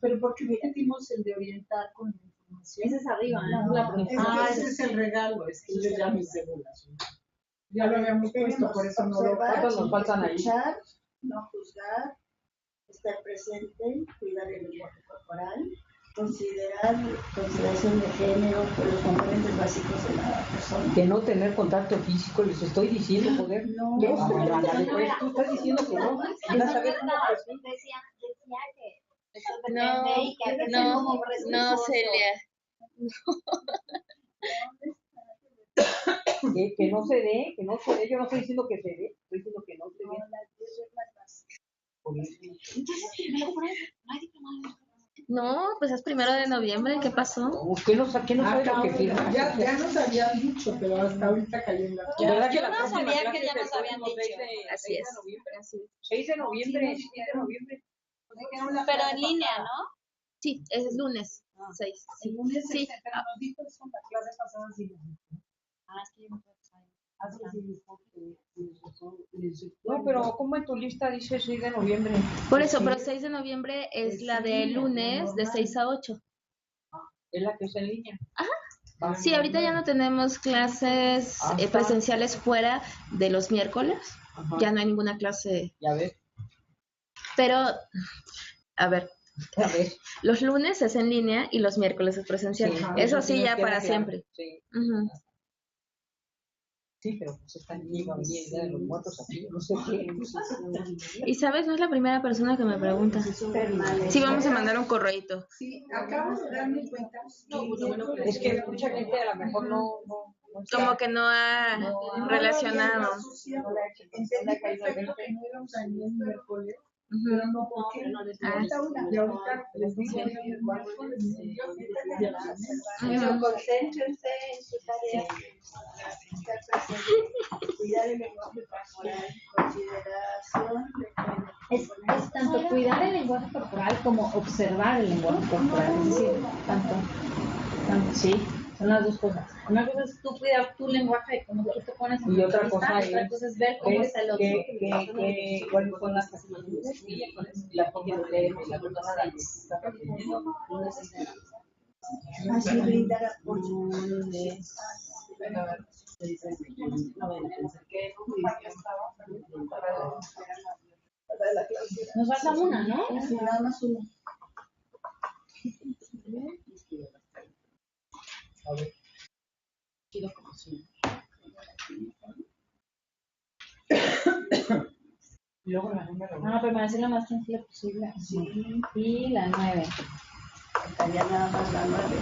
pero porque metimos el de orientar con la información. Ese es arriba, ¿eh? No, La pregunta. ese es el regalo, es que yo ya me seguro. Ya lo habíamos puesto, por eso no lo ¿Cuántos nos faltan ahí? Escuchar, no juzgar, estar presente, cuidar el lenguaje corporal, consideración de género por los componentes básicos de la persona. De no tener contacto físico, les estoy diciendo, poder. No, tú estás diciendo que no. Vas a ver cómo pues sí. Decía que eso No, depende y que hay que ser como no, respetuoso. Celia. Que no se dé, yo no estoy diciendo que se dé, estoy diciendo que no se dé. Por eso. No, pues es 1 de noviembre, ¿qué pasó? ¿Qué no sabe lo que firma? Ya nos habían dicho, pero hasta ahorita cayó en la ¿Verdad que Yo la no próxima sabía clase que ya es el nos habían próximo dicho. Así es. 6 de noviembre, 6 de noviembre. Pero en línea, ¿no? Sí, es lunes 6. El Sí, lunes, sí. pero nos dijo eso en la clase pasada, sí. Es que yo no puedo saber. No, pero ¿cómo en tu lista dice 6 de noviembre? Por eso, pero 6 de noviembre es la de lunes de 6 a 8. Es la que es en línea. Ajá. Sí, ahorita ya no tenemos clases presenciales fuera de los miércoles. Ajá. Ya no hay ninguna clase. Ya ves. Pero, a ver, A ver. los lunes es en línea y los miércoles es presencial. Sí, Eso eso sí, sí nos ya queda para claro. siempre. Sí. Ujú. Sí, pero pues están iba bien el Día de los Muertos aquí, no sé qué. Y sabes, no es la primera persona que me pregunta. Sí, vamos a mandar un correíto. Sí, acabo de darme cuenta. Es que mucha gente a lo mejor no Como que no ha relacionado. Entendí perfecto que no íbamos a ir el miércoles, Ujú. pero no porque y ahorita les digo yo el miércoles, Pero concéntrense en su tarea. Estar presente, cuidar el lenguaje corporal, consideración de Es tanto cuidar el lenguaje corporal como observar el lenguaje corporal. Es decir, tanto, sí, son las dos cosas. Una cosa es tú cuidar tu lenguaje y cómo tú te pones en Y la otra entrevista, cosa y otra cosa es ver cómo está el otro. cuáles son las actitudes y la forma de leer la persona a la que se está refiriendo. así brindar apoyo. Nos falta una, ¿no? Sí, nada más uno. A ver. Y luego la número uno. Permanecer lo más tranquilo posible. Sí. Y la 9. Estaría nada más la 9.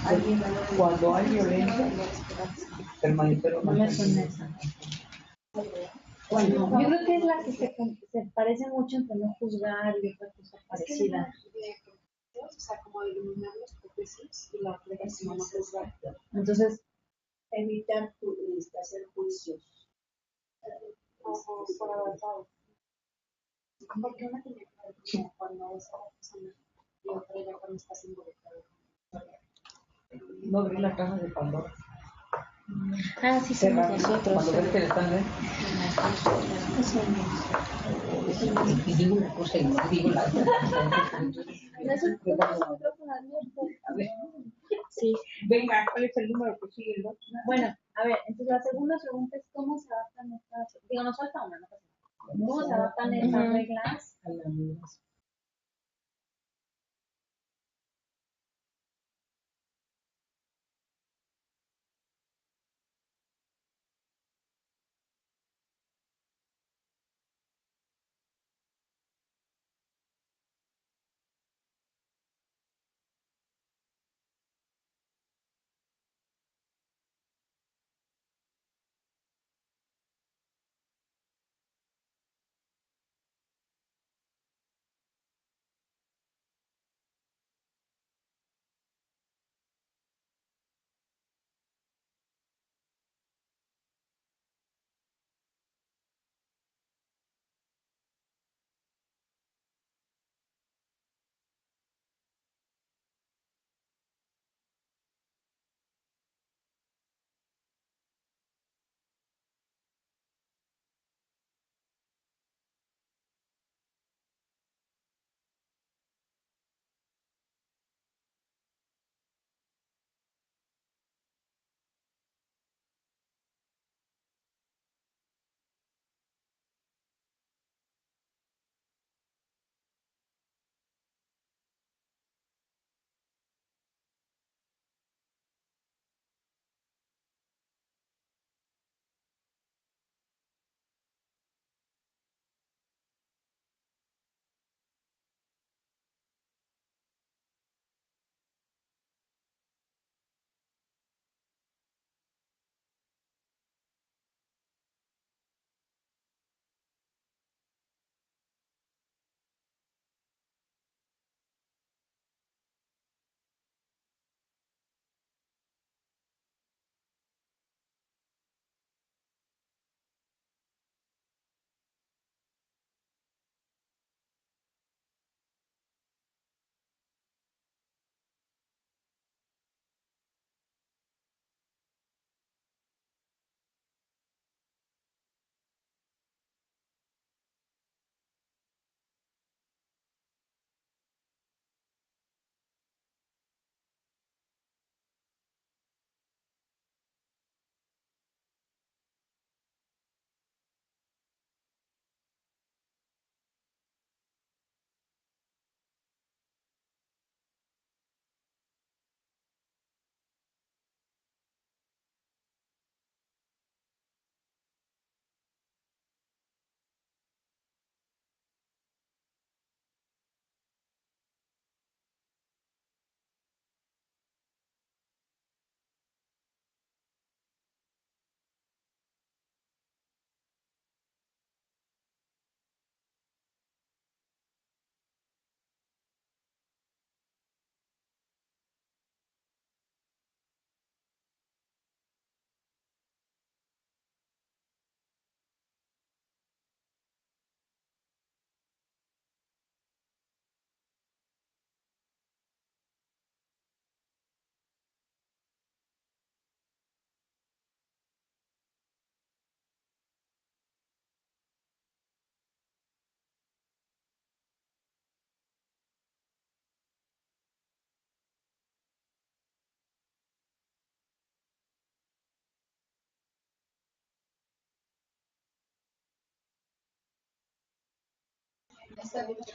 Alguien Cuando hay violencia, permanecer lo No más me tranquilo. suena esa. Bueno, yo creo que es la que se parece mucho entre no juzgar y otra cosa parecida. O sea, como eliminar los prejuicios y la obligación no juzgar. Entonces, evitar hacer juicios. Por avanzado. Porque una tiene que ver cuando es otra persona y otra ya cuando estás involucrado. No abrir la caja de Pandora. sí somos nosotros. Cuando ves que le están y digo una cosa y digo la otra. A ver. Sí. Venga, ¿cuál es el número que sigue? Bueno, a ver, entonces la segunda pregunta es cómo se adaptan estas, digo, nos falta una, no pasa nada. ¿Cómo se adaptan estas reglas A la migración.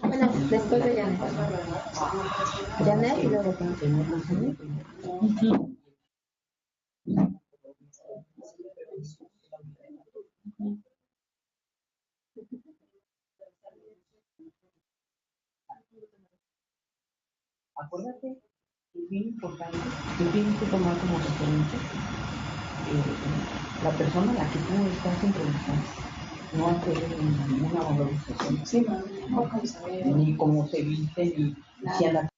Bueno, después de Janet. Janet y luego Juan. Acuérdate que es bien importante, que tienes que tomar como referencia la persona a la que tú estás entrevistando, no hacer ninguna valorización, Sí, no, como se ve. ni cómo se viste, ni si anda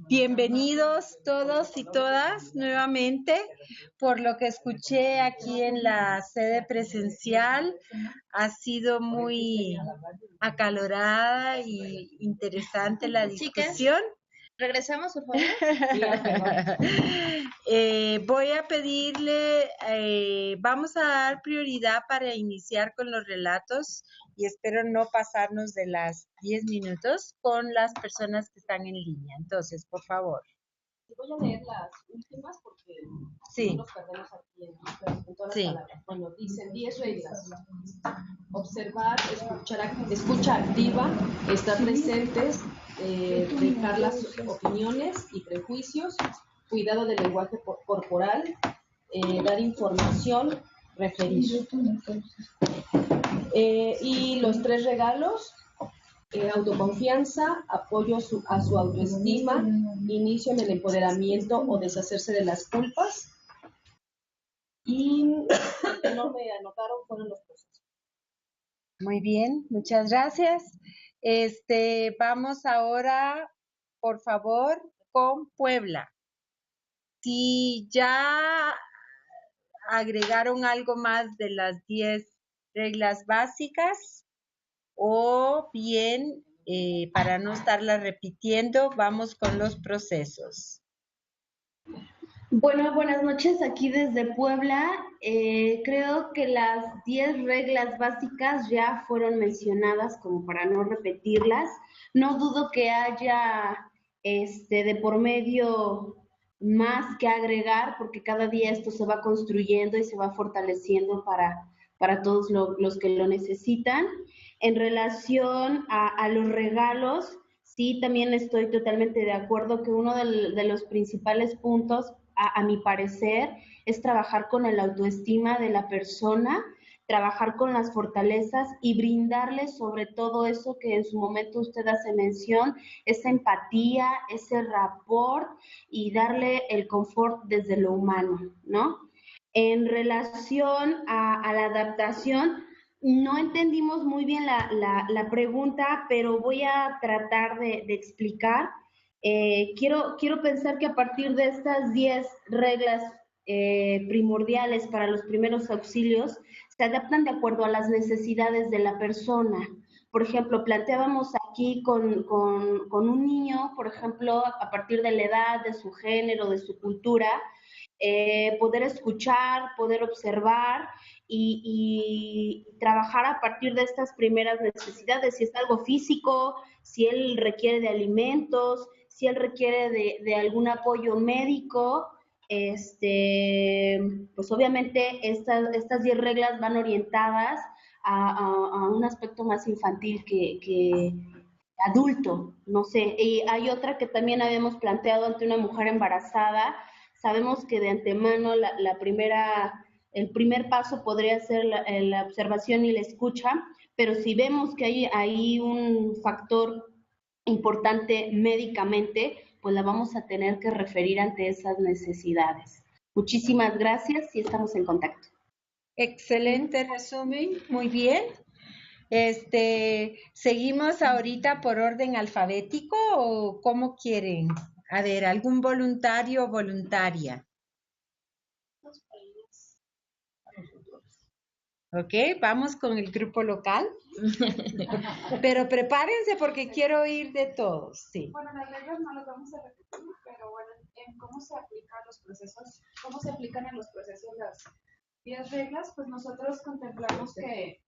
Bienvenidos todos y todas nuevamente. Por lo que escuché aquí en la sede presencial, ha sido muy acalorada y interesante la discusión. Regresamos, por favor. Voy a pedirle, vamos a dar prioridad para iniciar con los relatos y espero no pasarnos de las 10 minutos con las personas que están en línea. Entonces, por favor. Voy a leer las últimas porque no nos perdemos aquí en todas las palabras. Bueno, dicen 10 reglas. Observar, escucha activa, estar presentes, dejar las opiniones y prejuicios, cuidado del lenguaje corporal, dar información, referir. Y los 3 regalos: autoconfianza, apoyo a su autoestima, inicio en el empoderamiento o deshacerse de las culpas. Y lo que no me anotaron fueron los procesos. Muy bien, muchas gracias. Vamos ahora, por favor, con Puebla. Si ya agregaron algo más de las 10 reglas básicas, o bien, para no estarla repitiendo, vamos con los procesos. Bueno, buenas noches, aquí desde Puebla. Creo que las 10 reglas básicas ya fueron mencionadas como para no repetirlas. No dudo que haya de por medio más que agregar, porque cada día esto se va construyendo y se va fortaleciendo para todos los que lo necesitan. En relación a los regalos, sí, también estoy totalmente de acuerdo que uno de los principales puntos, a mi parecer, es trabajar con el autoestima de la persona, trabajar con las fortalezas y brindarle sobre todo eso que en su momento usted hace mención, esa empatía, ese rapport y darle el confort desde lo humano, ¿no? En relación a la adaptación, no entendimos muy bien la pregunta, pero voy a tratar de explicar. Quiero pensar que a partir de estas 10 reglas primordiales para los primeros auxilios, se adaptan de acuerdo a las necesidades de la persona. Por ejemplo, planteábamos aquí con un niño, por ejemplo, a partir de la edad, de su género, de su cultura, poder escuchar, poder observar y trabajar a partir de estas primeras necesidades, si es algo físico, si él requiere de alimentos, si él requiere de algún apoyo médico, pues obviamente estas 10 reglas van orientadas a un aspecto más infantil que adulto, no sé. Y hay otra que también habíamos planteado ante una mujer embarazada. Sabemos que de antemano el primer paso podría ser la observación y la escucha, pero si vemos que hay un factor importante médicamente, pues la vamos a tener que referir ante esas necesidades. Muchísimas gracias y estamos en contacto. Excelente resumen, muy bien. ¿Seguimos ahorita por orden alfabético o cómo quieren? A ver, ¿algún voluntario o voluntaria? Ok, vamos con el grupo local. Pero prepárense porque quiero oír de todos, sí. Bueno, las reglas no las vamos a repetir, pero bueno, ¿cómo se aplican los procesos? ¿Cómo se aplican en los procesos las 10 reglas? Pues nosotros contemplamos que...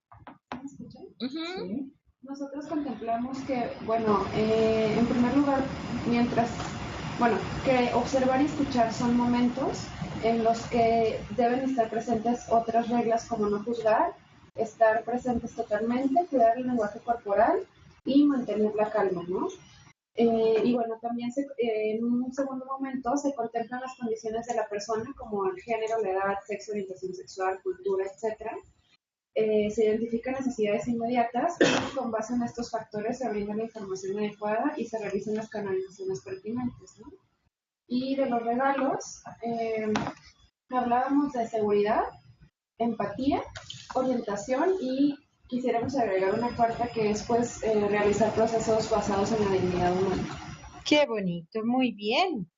¿Me escuchan? Sí. Nosotros contemplamos que, bueno, en primer lugar, que observar y escuchar son momentos en los que deben estar presentes otras reglas como no juzgar, estar presentes totalmente, cuidar el lenguaje corporal y mantener la calma, ¿no? Y bueno, también en un segundo momento se contemplan las condiciones de la persona como el género, la edad, sexo, orientación sexual, cultura, etc. Se identifican necesidades inmediatas y con base en estos factores se brinda la información adecuada y se realizan las canalizaciones pertinentes, ¿no? Y de los regalos, hablábamos de seguridad, empatía, orientación y quisiéramos agregar una cuarta que es pues realizar procesos basados en la dignidad humana. Qué bonito, muy bien,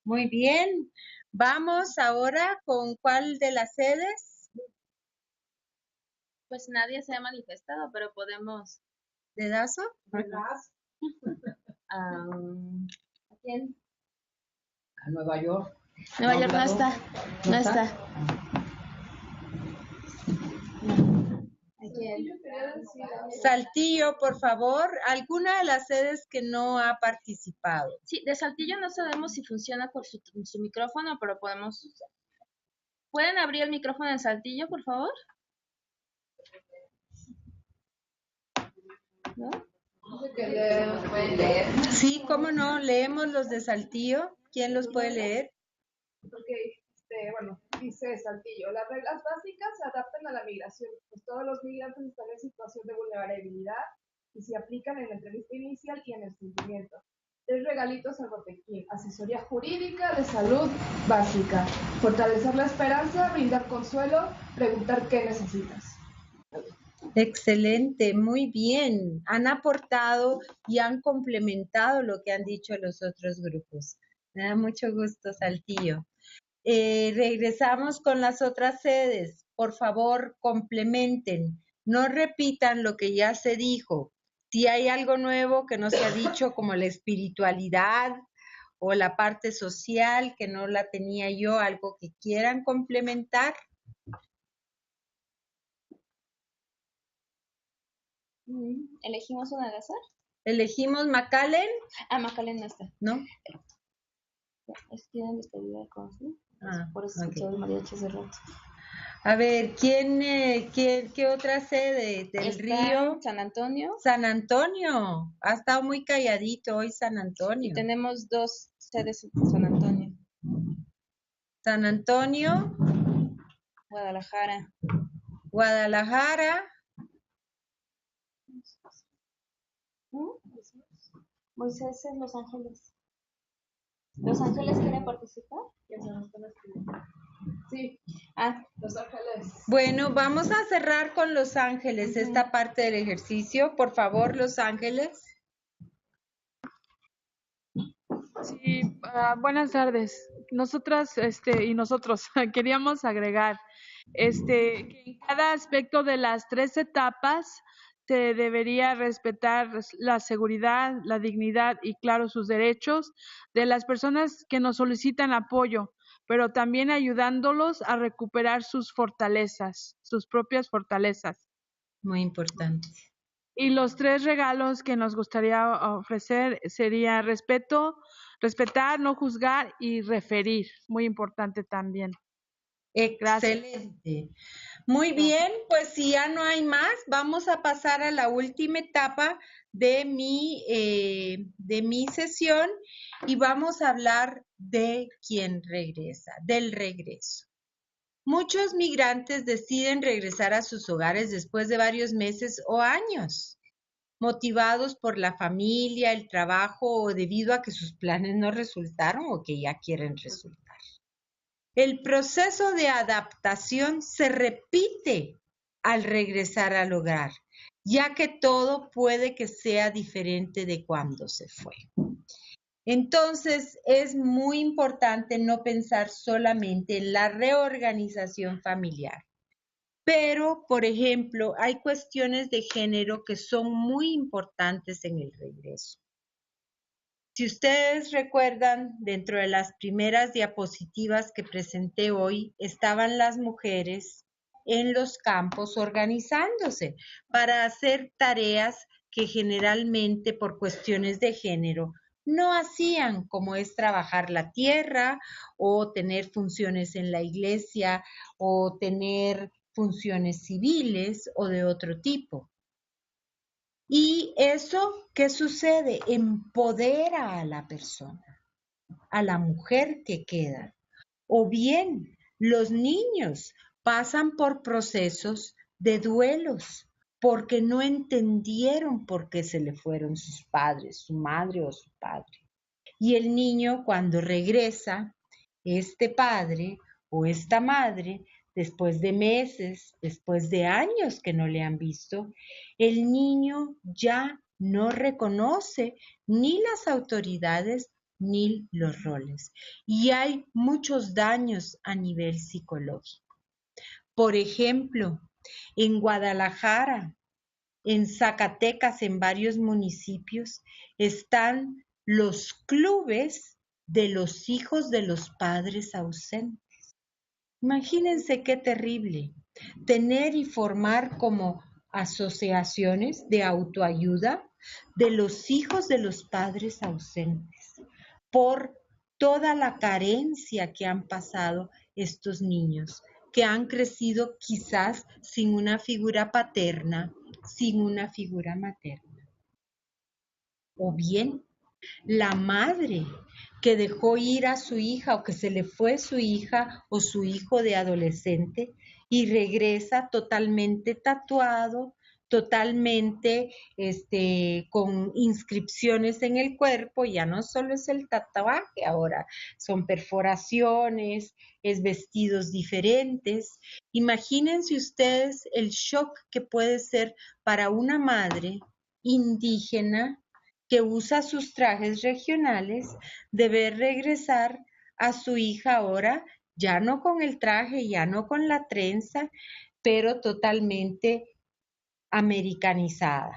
muy bien. Vamos ahora con ¿cuál de las sedes? Pues nadie se ha manifestado, pero podemos. ¿Dedazo? ¿A quién? A Nueva York. Nueva York no está. No está. ¿A quién? Saltillo, por favor. ¿Alguna de las sedes que no ha participado? Sí, de Saltillo no sabemos si funciona por su micrófono, pero podemos. ¿Pueden abrir el micrófono en Saltillo, por favor? ¿No? ¿Pueden leer? Sí, cómo no, leemos los de Saltillo. ¿Quién los puede leer? Porque, bueno, dice Saltillo, las reglas básicas se adaptan a la migración, pues todos los migrantes están en situación de vulnerabilidad y se aplican en la entrevista inicial y en el cumplimiento. 3 regalitos al botequín: asesoría jurídica, de salud básica, fortalecer la esperanza, brindar consuelo, preguntar qué necesitas. Excelente, muy bien. Han aportado y han complementado lo que han dicho los otros grupos. Me da mucho gusto, Saltillo. Regresamos con las otras sedes. Por favor, complementen. No repitan lo que ya se dijo. Si hay algo nuevo que no se ha dicho, como la espiritualidad o la parte social que no la tenía yo, algo que quieran complementar. ¿Elegimos una al azar? ¿Elegimos McAllen? McAllen no está. ¿No? Es que eran despedida de Consul. Por eso ok. escuché el mariachi hace rato. A ver, ¿qué otra sede? ¿Del Está Río? San Antonio. San Antonio. Ha estado muy calladito hoy San Antonio. Y tenemos 2 sedes en San Antonio. San Antonio. Guadalajara. Guadalajara. Moisés en Los Ángeles. ¿Los Ángeles quiere participar? Sí. Los Ángeles. Bueno, vamos a cerrar con Los Ángeles esta parte del ejercicio. Por favor, Los Ángeles. Sí, buenas tardes. Nosotras y nosotros queríamos agregar que en cada aspecto de las 3 etapas se debería respetar la seguridad, la dignidad y, claro, sus derechos de las personas que nos solicitan apoyo, pero también ayudándolos a recuperar sus fortalezas, sus propias fortalezas. Muy importante. Y los 3 regalos que nos gustaría ofrecer sería respetar, no juzgar y referir. Muy importante también. Excelente. Gracias. Muy bien, pues si ya no hay más, vamos a pasar a la última etapa de mi sesión y vamos a hablar de quién regresa, del regreso. Muchos migrantes deciden regresar a sus hogares después de varios meses o años, motivados por la familia, el trabajo o debido a que sus planes no resultaron o que ya quieren resultar. El proceso de adaptación se repite al regresar al hogar, ya que todo puede que sea diferente de cuando se fue. Entonces, es muy importante no pensar solamente en la reorganización familiar. Pero, por ejemplo, hay cuestiones de género que son muy importantes en el regreso. Si ustedes recuerdan, dentro de las primeras diapositivas que presenté hoy, estaban las mujeres en los campos organizándose para hacer tareas que generalmente por cuestiones de género no hacían, como es trabajar la tierra o tener funciones en la iglesia o tener funciones civiles o de otro tipo. Y eso, ¿qué sucede? Empodera a la persona, a la mujer que queda. O bien, los niños pasan por procesos de duelos porque no entendieron por qué se le fueron sus padres, su madre o su padre. Y el niño, cuando regresa, este padre o esta madre, después de meses, después de años que no le han visto, el niño ya no reconoce ni las autoridades ni los roles. Y hay muchos daños a nivel psicológico. Por ejemplo, en Guadalajara, en Zacatecas, en varios municipios, están los clubes de los hijos de los padres ausentes. Imagínense qué terrible tener y formar como asociaciones de autoayuda de los hijos de los padres ausentes por toda la carencia que han pasado estos niños, que han crecido quizás sin una figura paterna, sin una figura materna. O bien, la madre que dejó ir a su hija o que se le fue su hija o su hijo de adolescente y regresa totalmente tatuado, totalmente con inscripciones en el cuerpo. Ya no solo es el tatuaje, ahora son perforaciones, es vestidos diferentes. Imagínense ustedes el shock que puede ser para una madre indígena que usa sus trajes regionales, de ver regresar a su hija ahora, ya no con el traje, ya no con la trenza, pero totalmente americanizada.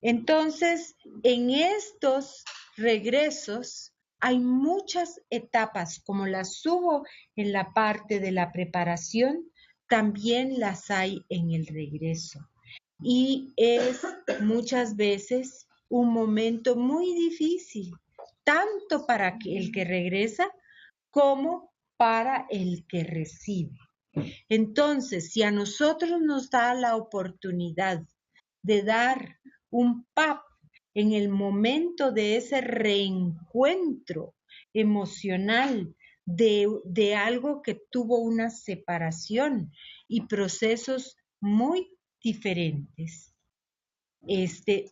Entonces, en estos regresos hay muchas etapas, como las hubo en la parte de la preparación, también las hay en el regreso. Y es muchas veces un momento muy difícil, tanto para el que regresa como para el que recibe. Entonces, si a nosotros nos da la oportunidad de dar un PAP en el momento de ese reencuentro emocional de algo que tuvo una separación y procesos muy diferentes,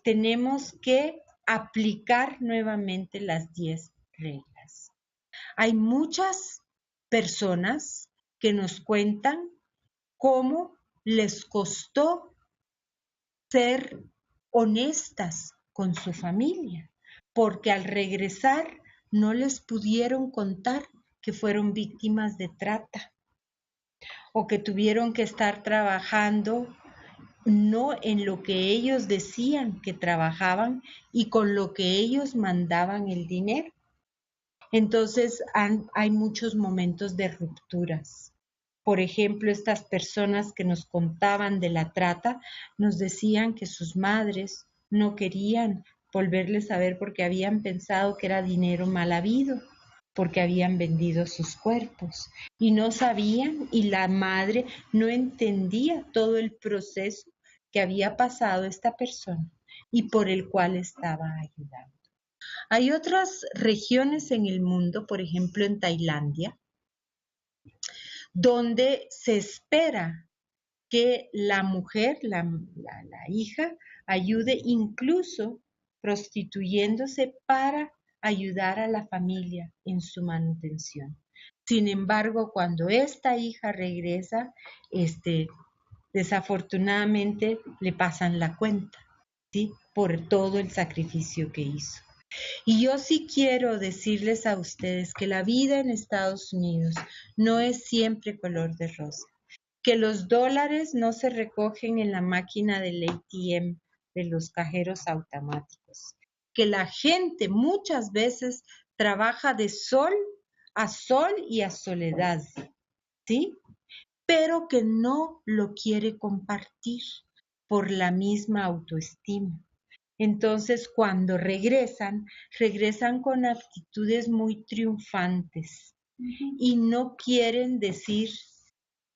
tenemos que aplicar nuevamente las 10 reglas. Hay muchas personas que nos cuentan cómo les costó ser honestas con su familia, porque al regresar no les pudieron contar que fueron víctimas de trata o que tuvieron que estar trabajando no en lo que ellos decían que trabajaban y con lo que ellos mandaban el dinero. Entonces hay muchos momentos de rupturas. Por ejemplo, estas personas que nos contaban de la trata nos decían que sus madres no querían volverles a ver porque habían pensado que era dinero mal habido, porque habían vendido sus cuerpos y no sabían, y la madre no entendía todo el proceso que había pasado esta persona y por el cual estaba ayudando. Hay otras regiones en el mundo, por ejemplo en Tailandia, donde se espera que la mujer, la hija, ayude incluso prostituyéndose para ayudar a la familia en su manutención. Sin embargo, cuando esta hija regresa, desafortunadamente le pasan la cuenta, ¿sí? Por todo el sacrificio que hizo. Y yo sí quiero decirles a ustedes que la vida en Estados Unidos no es siempre color de rosa, que los dólares no se recogen en la máquina del ATM de los cajeros automáticos, que la gente muchas veces trabaja de sol y a soledad, ¿sí? Pero que no lo quiere compartir por la misma autoestima. Entonces, cuando regresan con actitudes muy triunfantes y no quieren decir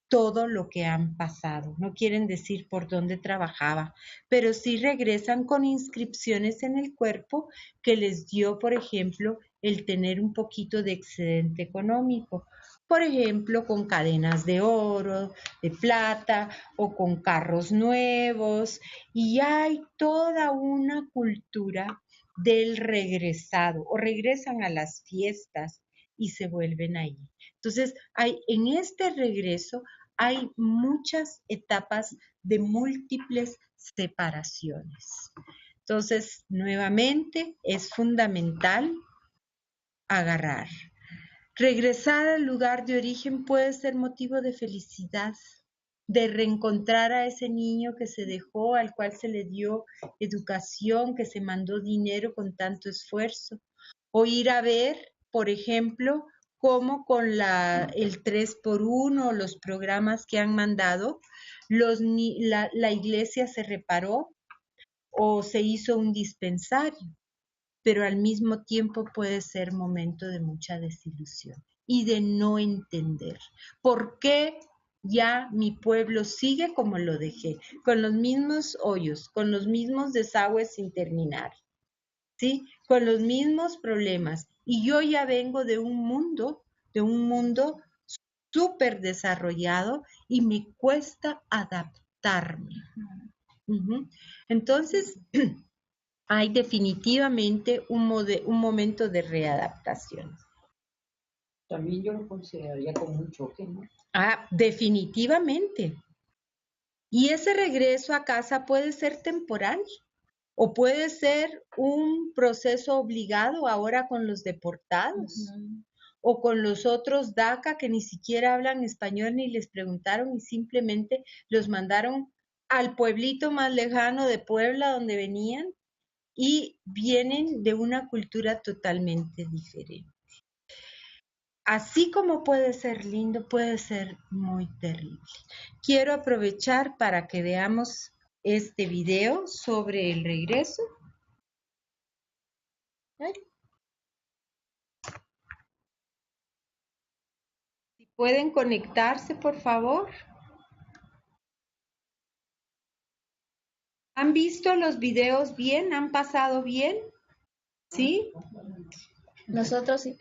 todo lo que han pasado, no quieren decir por dónde trabajaba, pero sí regresan con inscripciones en el cuerpo que les dio, por ejemplo, el tener un poquito de excedente económico. Por ejemplo, con cadenas de oro, de plata o con carros nuevos. Y hay toda una cultura del regresado o regresan a las fiestas y se vuelven ahí. Entonces, en este regreso hay muchas etapas de múltiples separaciones. Entonces, nuevamente, es fundamental agarrar. Regresar al lugar de origen puede ser motivo de felicidad, de reencontrar a ese niño que se dejó, al cual se le dio educación, que se mandó dinero con tanto esfuerzo. O ir a ver, por ejemplo, cómo con el 3x1, los programas que han mandado, la iglesia se reparó o se hizo un dispensario, pero al mismo tiempo puede ser momento de mucha desilusión y de no entender por qué ya mi pueblo sigue como lo dejé, con los mismos hoyos, con los mismos desagües sin terminar, ¿sí? Con los mismos problemas. Y yo ya vengo de un mundo súper desarrollado y me cuesta adaptarme. Entonces, hay definitivamente un momento de readaptación. También yo lo consideraría como un choque, ¿no? Definitivamente. Y ese regreso a casa puede ser temporal o puede ser un proceso obligado ahora con los deportados o con los otros DACA que ni siquiera hablan español ni les preguntaron y simplemente los mandaron al pueblito más lejano de Puebla donde venían y vienen de una cultura totalmente diferente. Así como puede ser lindo, puede ser muy terrible. Quiero aprovechar para que veamos este video sobre el regreso. Si pueden conectarse, por favor. ¿Han visto los videos bien? ¿Han pasado bien? ¿Sí? Nosotros sí.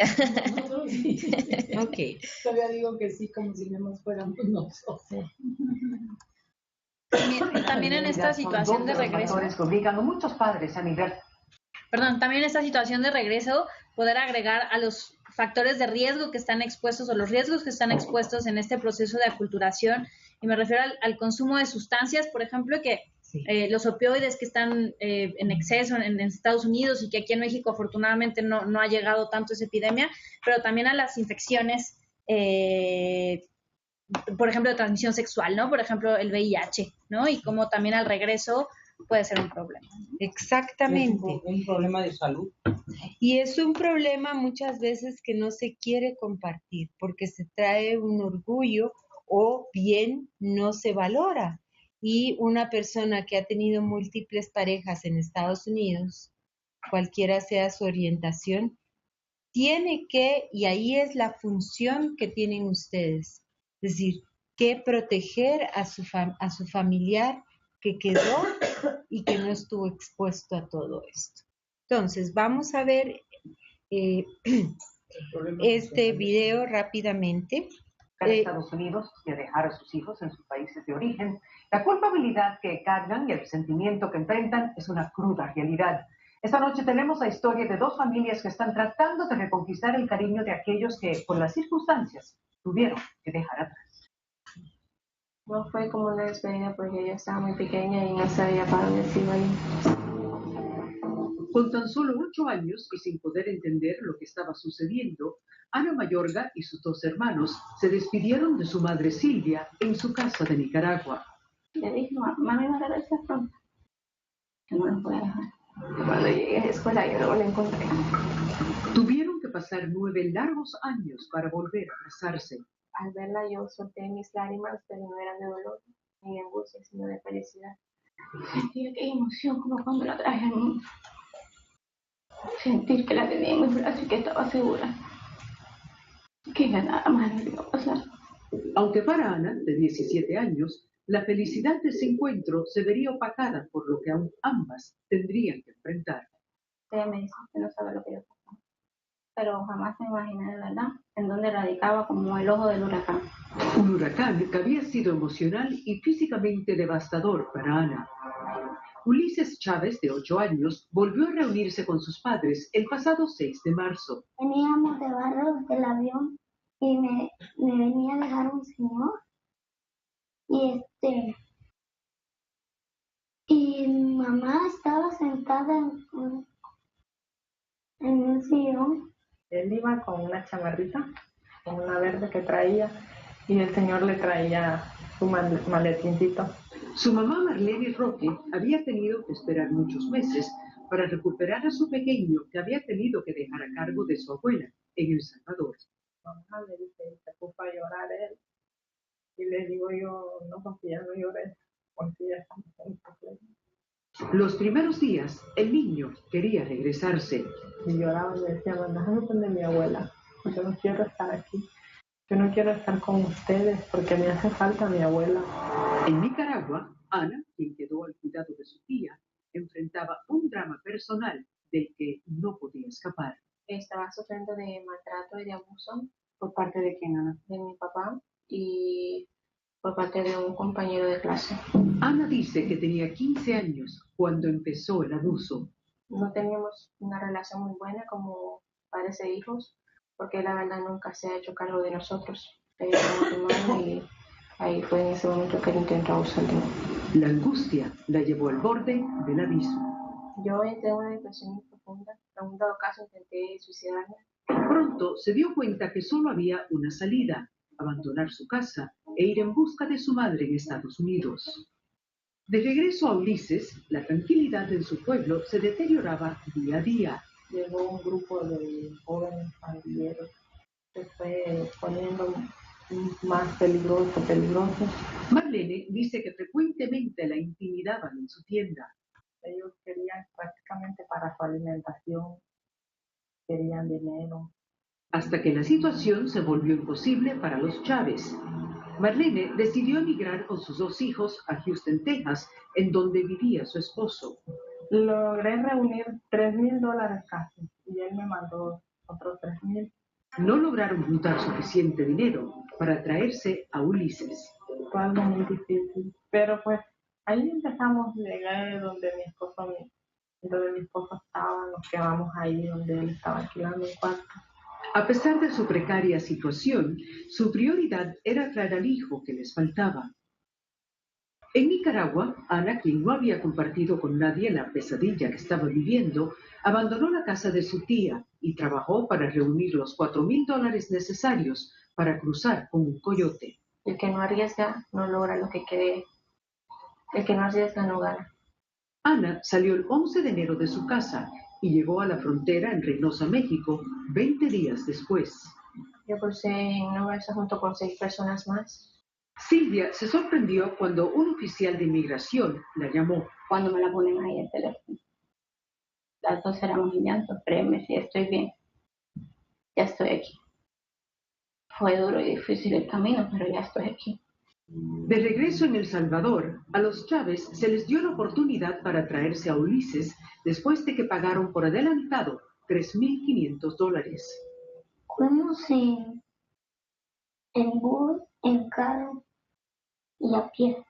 Ok. Todavía digo que sí, como si no nos fuéramos nosotros. También en esta situación de regreso. Obligan a muchos padres a nivel. También en esta situación de regreso, poder agregar a los factores de riesgo que están expuestos o los riesgos que están expuestos en este proceso de aculturación. Y me refiero al consumo de sustancias, por ejemplo, que los opioides que están en exceso en Estados Unidos y que aquí en México afortunadamente no ha llegado tanto esa epidemia, pero también a las infecciones, por ejemplo, de transmisión sexual, ¿no? Por ejemplo, el VIH, ¿no? Y como también al regreso puede ser un problema. Exactamente. Es un problema de salud. Y es un problema muchas veces que no se quiere compartir porque se trae un orgullo o bien no se valora. Y una persona que ha tenido múltiples parejas en Estados Unidos, cualquiera sea su orientación, tiene que, y ahí es la función que tienen ustedes, es decir, que proteger a su familiar que quedó y que no estuvo expuesto a todo esto. Entonces, vamos a ver este video rápidamente. A Estados Unidos y a dejar a sus hijos en sus países de origen. La culpabilidad que cargan y el sentimiento que enfrentan es una cruda realidad. Esta noche tenemos la historia de dos familias que están tratando de reconquistar el cariño de aquellos que, por las circunstancias, tuvieron que dejar atrás. No fue como una despedida porque ella estaba muy pequeña y no sabía para dónde se iba a ir. Con tan solo 8 años y sin poder entender lo que estaba sucediendo, Ana Mayorga y sus 2 hermanos se despidieron de su madre Silvia en su casa de Nicaragua. Le dije, mami, no regresas pronto. Que no los voy a dejar. Cuando llegué a la escuela yo luego la encontré. Tuvieron que pasar 9 largos años para volver a casarse. Al verla yo solté mis lágrimas, pero no eran de dolor ni de angustia, sino de felicidad. Sentí aquella emoción como cuando la traje al mundo. Sentir que la tenía en mis brazos y que estaba segura. Que ya nada más le iba a pasar. Aunque para Ana, de 17 años, la felicidad de ese encuentro se vería opacada por lo que aún ambas tendrían que enfrentar. Ella me dijo que no sabe lo que yo pasaba, pero jamás me imaginé de verdad en dónde radicaba como el ojo del huracán. Un huracán que había sido emocional y físicamente devastador para Ana. Ulises Chávez, de 8 años, volvió a reunirse con sus padres el pasado 6 de marzo. Veníamos de barrio del avión y me venía a dejar un señor Y mi mamá estaba sentada en un sillón. Él iba con una chamarrita, con una verde que traía, y el señor le traía su maletincito. Su mamá Marlene Roque había tenido que esperar muchos meses para recuperar a su pequeño que había tenido que dejar a cargo de su abuela en El Salvador. Mamá le dice, se puso a llorar él, y le digo yo, no, porque ya no llores, porque ya estamos en problema. Los primeros días, el niño quería regresarse. Y lloraba y me decía, bueno, déjame poner mi abuela, porque no quiero estar aquí. Yo no quiero estar con ustedes porque me hace falta mi abuela. En Nicaragua, Ana, quien quedó al cuidado de su tía, enfrentaba un drama personal del que no podía escapar. Estaba sufriendo de maltrato y de abuso. ¿Por parte de quién, Ana? De mi papá y por parte de un compañero de clase. Ana dice que tenía 15 años cuando empezó el abuso. No teníamos una relación muy buena como padres e hijos, porque la verdad nunca se ha hecho cargo de nosotros. Y ahí fue en ese momento que él intentó abusar de mí. La angustia la llevó al borde del abismo. Yo entré en una depresión muy profunda. En un dado caso intenté suicidarme. Pronto se dio cuenta que solo había una salida: abandonar su casa e ir en busca de su madre en Estados Unidos. De regreso a Ulises, la tranquilidad en su pueblo se deterioraba día a día. Llegó un grupo de jóvenes pandilleros que fue poniendo más peligroso. Marlene dice que frecuentemente la intimidaban en su tienda. Ellos querían prácticamente para su alimentación, querían dinero. Hasta que la situación se volvió imposible para los Chávez. Marlene decidió emigrar con sus 2 hijos a Houston, Texas, en donde vivía su esposo. Logré reunir $3,000 casi, y él me mandó otros 3,000. No lograron juntar suficiente dinero para traerse a Ulises. Fue algo muy difícil, pero pues ahí empezamos, llegué donde mi esposo estaba, nos quedamos ahí donde él estaba alquilando un cuarto. A pesar de su precaria situación, su prioridad era traer al hijo que les faltaba. En Nicaragua, Ana, quien no había compartido con nadie la pesadilla que estaba viviendo, abandonó la casa de su tía y trabajó para reunir los $4,000 necesarios para cruzar con un coyote. El que no arriesga no logra lo que quiere. El que no arriesga no gana. Ana salió el 11 de enero de su casa y llegó a la frontera en Reynosa, México, 20 días después. Yo crucé en una bolsa junto con 6 personas más. Silvia se sorprendió cuando un oficial de inmigración la llamó. Cuando me la ponen ahí el teléfono. Las 2 éramos en llanto, créeme, si estoy bien. Ya estoy aquí. Fue duro y difícil el camino, pero ya estoy aquí. De regreso en El Salvador, a los Chávez se les dio la oportunidad para traerse a Ulises después de que pagaron por adelantado $3,500. Fuimos en bus, en carro y a pie.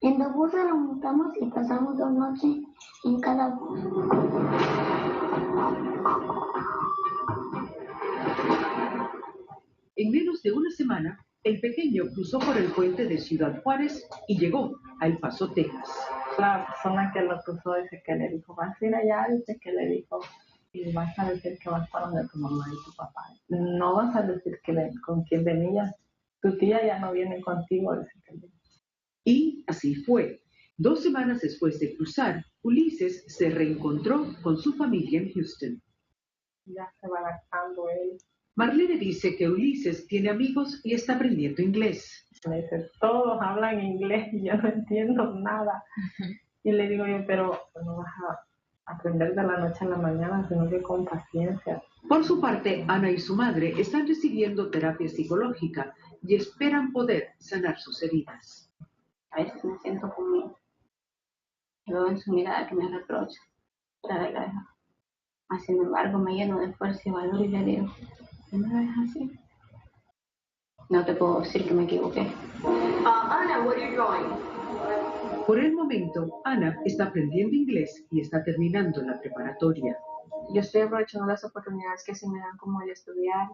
En los buses lo montamos y pasamos 2 noches en cada bus. En menos de una semana, el pequeño cruzó por el puente de Ciudad Juárez y llegó a El Paso, Texas. La persona que lo cruzó dice que le dijo, vas a ir allá, dice que le dijo, y vas a decir que vas para donde tu mamá y tu papá. No vas a decir con quién venías. Tu tía ya no viene contigo, dice que le dijo. Y así fue. 2 semanas después de cruzar, Ulises se reencontró con su familia en Houston. Ya se va adaptando él. Marlene dice que Ulises tiene amigos y está aprendiendo inglés. Me dice, todos hablan inglés y yo no entiendo nada. Y le digo yo, pero no vas a aprender de la noche a la mañana, sino que con paciencia. Por su parte, Ana y su madre están recibiendo terapia psicológica y esperan poder sanar sus heridas. A veces me siento conmigo. Veo en su mirada que me reprocha por haberla dejado. Sin embargo, me lleno de fuerza y valor y le digo, ¿no me dejas así? No te puedo decir que me equivoqué. Ana, what are you doing? Por el momento, Ana está aprendiendo inglés y está terminando la preparatoria. Yo estoy aprovechando las oportunidades que se me dan, como el estudiar,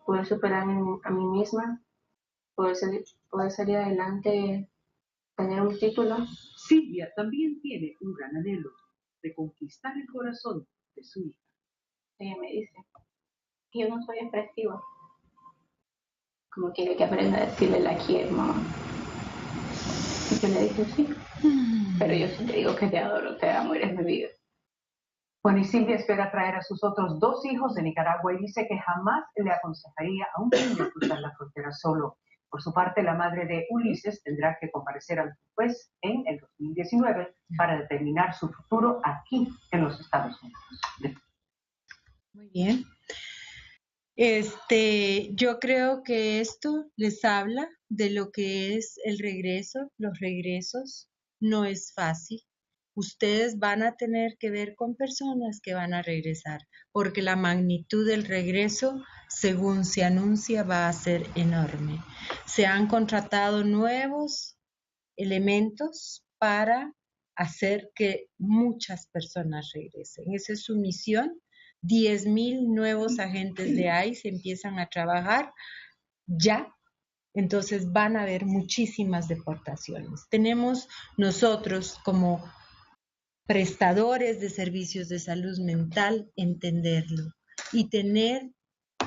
poder superarme a mí misma, poder poder salir adelante, tener un título. Silvia también tiene un gran anhelo de conquistar el corazón de su hija. Ella me dice que yo no soy expresiva, como quiere que aprenda a decirle la quiero, mamá. Y yo le dije sí, pero yo sí te digo que te adoro, te amo, eres mi vida. Bueno, y Silvia espera traer a sus otros 2 hijos de Nicaragua y dice que jamás le aconsejaría a un niño cruzar la frontera solo. Por su parte, la madre de Ulises tendrá que comparecer ante un juez en el 2019 para determinar su futuro aquí en los Estados Unidos. Muy bien. Yo creo que esto les habla de lo que es el regreso, los regresos. No es fácil. Ustedes van a tener que ver con personas que van a regresar, porque la magnitud del regreso, según se anuncia, va a ser enorme. Se han contratado nuevos elementos para hacer que muchas personas regresen. Esa es su misión. 10,000 nuevos agentes de ICE empiezan a trabajar ya. Entonces van a haber muchísimas deportaciones. Tenemos nosotros como prestadores de servicios de salud mental entenderlo y tener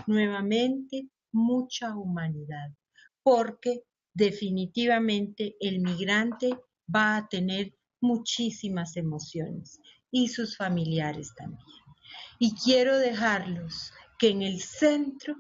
nuevamente mucha humanidad, porque definitivamente el migrante va a tener muchísimas emociones y sus familiares también. Y quiero dejarlos que en el centro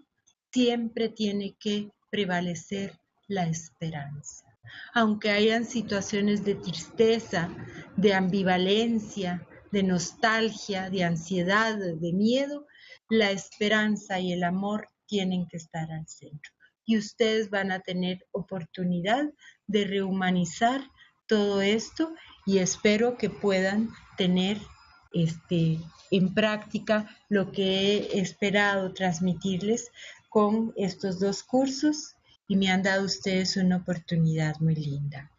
siempre tiene que prevalecer la esperanza. Aunque hayan situaciones de tristeza, de ambivalencia, de nostalgia, de ansiedad, de miedo, la esperanza y el amor tienen que estar al centro. Y ustedes van a tener oportunidad de rehumanizar todo esto y espero que puedan tener en práctica lo que he esperado transmitirles con estos 2 cursos y me han dado ustedes una oportunidad muy linda.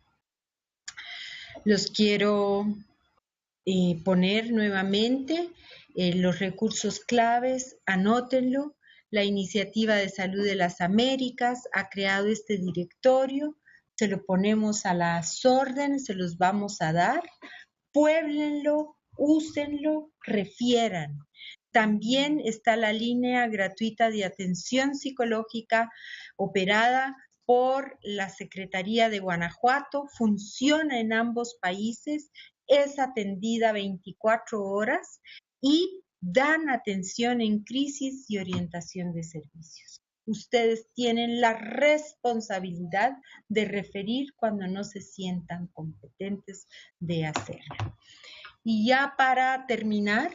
Los quiero poner nuevamente los recursos claves, anótenlo. La Iniciativa de Salud de las Américas ha creado este directorio, se lo ponemos a las órdenes, se los vamos a dar, puéblenlo, úsenlo, refieran. También está la línea gratuita de atención psicológica operada por la Secretaría de Guanajuato, funciona en ambos países, es atendida 24 horas y dan atención en crisis y orientación de servicios. Ustedes tienen la responsabilidad de referir cuando no se sientan competentes de hacerlo. Y ya para terminar,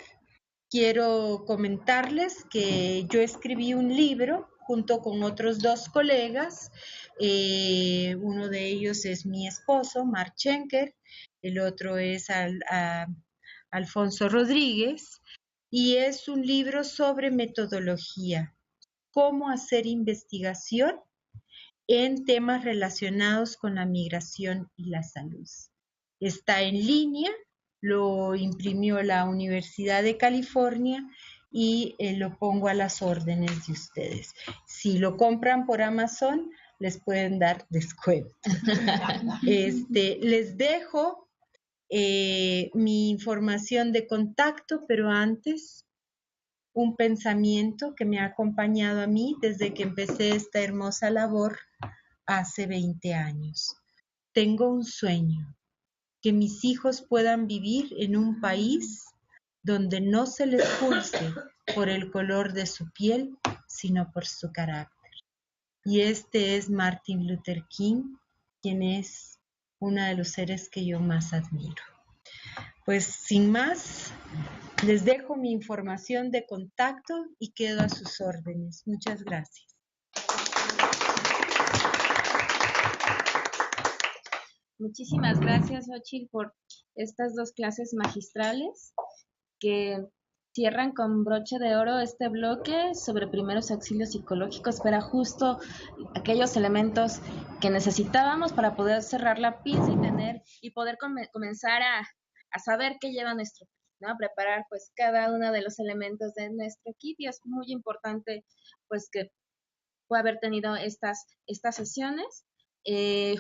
quiero comentarles que yo escribí un libro junto con otros 2 colegas. Uno de ellos es mi esposo, Mark Schenker, el otro es Alfonso Rodríguez, y es un libro sobre metodología, cómo hacer investigación en temas relacionados con la migración y la salud. Está en línea, lo imprimió la Universidad de California y lo pongo a las órdenes de ustedes. Si lo compran por Amazon, les pueden dar descuento. Les dejo mi información de contacto, pero antes un pensamiento que me ha acompañado a mí desde que empecé esta hermosa labor hace 20 años. Tengo un sueño, que mis hijos puedan vivir en un país donde no se les juzgue por el color de su piel, sino por su carácter. Y este es Martin Luther King, quien es uno de los seres que yo más admiro. Pues sin más, les dejo mi información de contacto y quedo a sus órdenes. Muchas gracias. Muchísimas gracias, Xochitl, por estas 2 clases magistrales que cierran con broche de oro este bloque sobre primeros auxilios psicológicos, que era justo aquellos elementos que necesitábamos para poder cerrar la pinza y poder comenzar a saber qué lleva nuestro kit, ¿no? A preparar pues cada uno de los elementos de nuestro kit, y es muy importante pues que pueda haber tenido estas sesiones.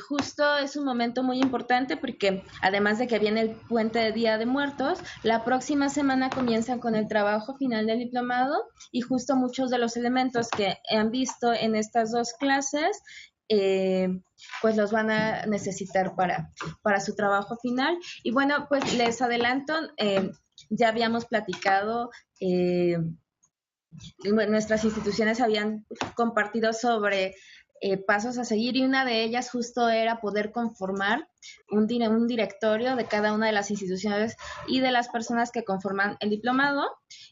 justo es un momento muy importante porque además de que viene el puente de Día de Muertos, la próxima semana comienzan con el trabajo final del diplomado y justo muchos de los elementos que han visto en estas dos clases pues los van a necesitar para su trabajo final. Y bueno, pues les adelanto, ya habíamos platicado, nuestras instituciones habían compartido sobre pasos a seguir y una de ellas justo era poder conformar un directorio de cada una de las instituciones y de las personas que conforman el diplomado,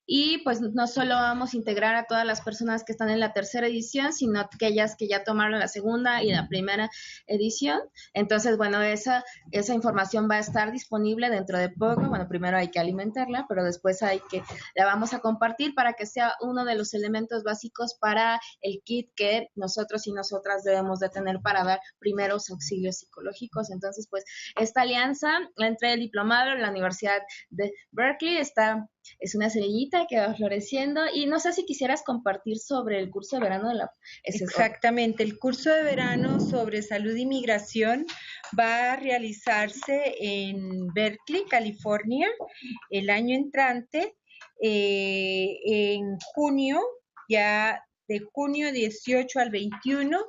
y pues no solo vamos a integrar a todas las personas que están en la tercera edición, sino aquellas que ya tomaron la segunda y la primera edición. Entonces, bueno, esa información va a estar disponible dentro de poco. Bueno, primero hay que alimentarla, pero después la vamos a compartir para que sea uno de los elementos básicos para el kit que nosotros y nosotras debemos de tener para dar primeros auxilios psicológicos. Entonces, pues esta alianza entre el diplomado y la Universidad de Berkeley es una cerillita que va floreciendo, y no sé si quisieras compartir sobre el curso de verano de la SSO. Exactamente, el curso de verano sobre salud y migración va a realizarse en Berkeley, California, el año entrante, en junio, ya de junio 18 al 21.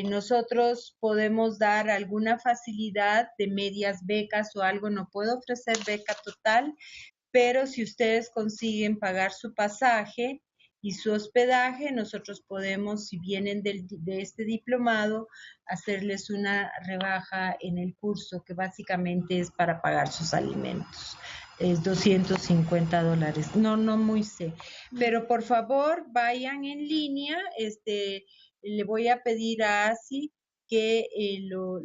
Nosotros podemos dar alguna facilidad de medias becas o algo, no puedo ofrecer beca total, pero si ustedes consiguen pagar su pasaje y su hospedaje, nosotros podemos, si vienen de este diplomado, hacerles una rebaja en el curso, que básicamente es para pagar sus alimentos. Es $250. No muy sé. Pero por favor, vayan en línea. Le voy a pedir a Asi que lo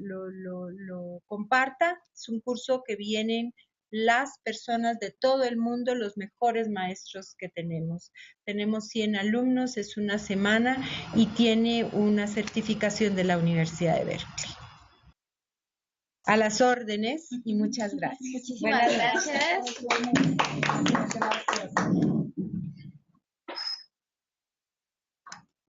comparta. Es un curso que vienen las personas de todo el mundo, los mejores maestros que tenemos. Tenemos 100 alumnos, es una semana y tiene una certificación de la Universidad de Berkeley. A las órdenes y muchas gracias. Muchísimas gracias.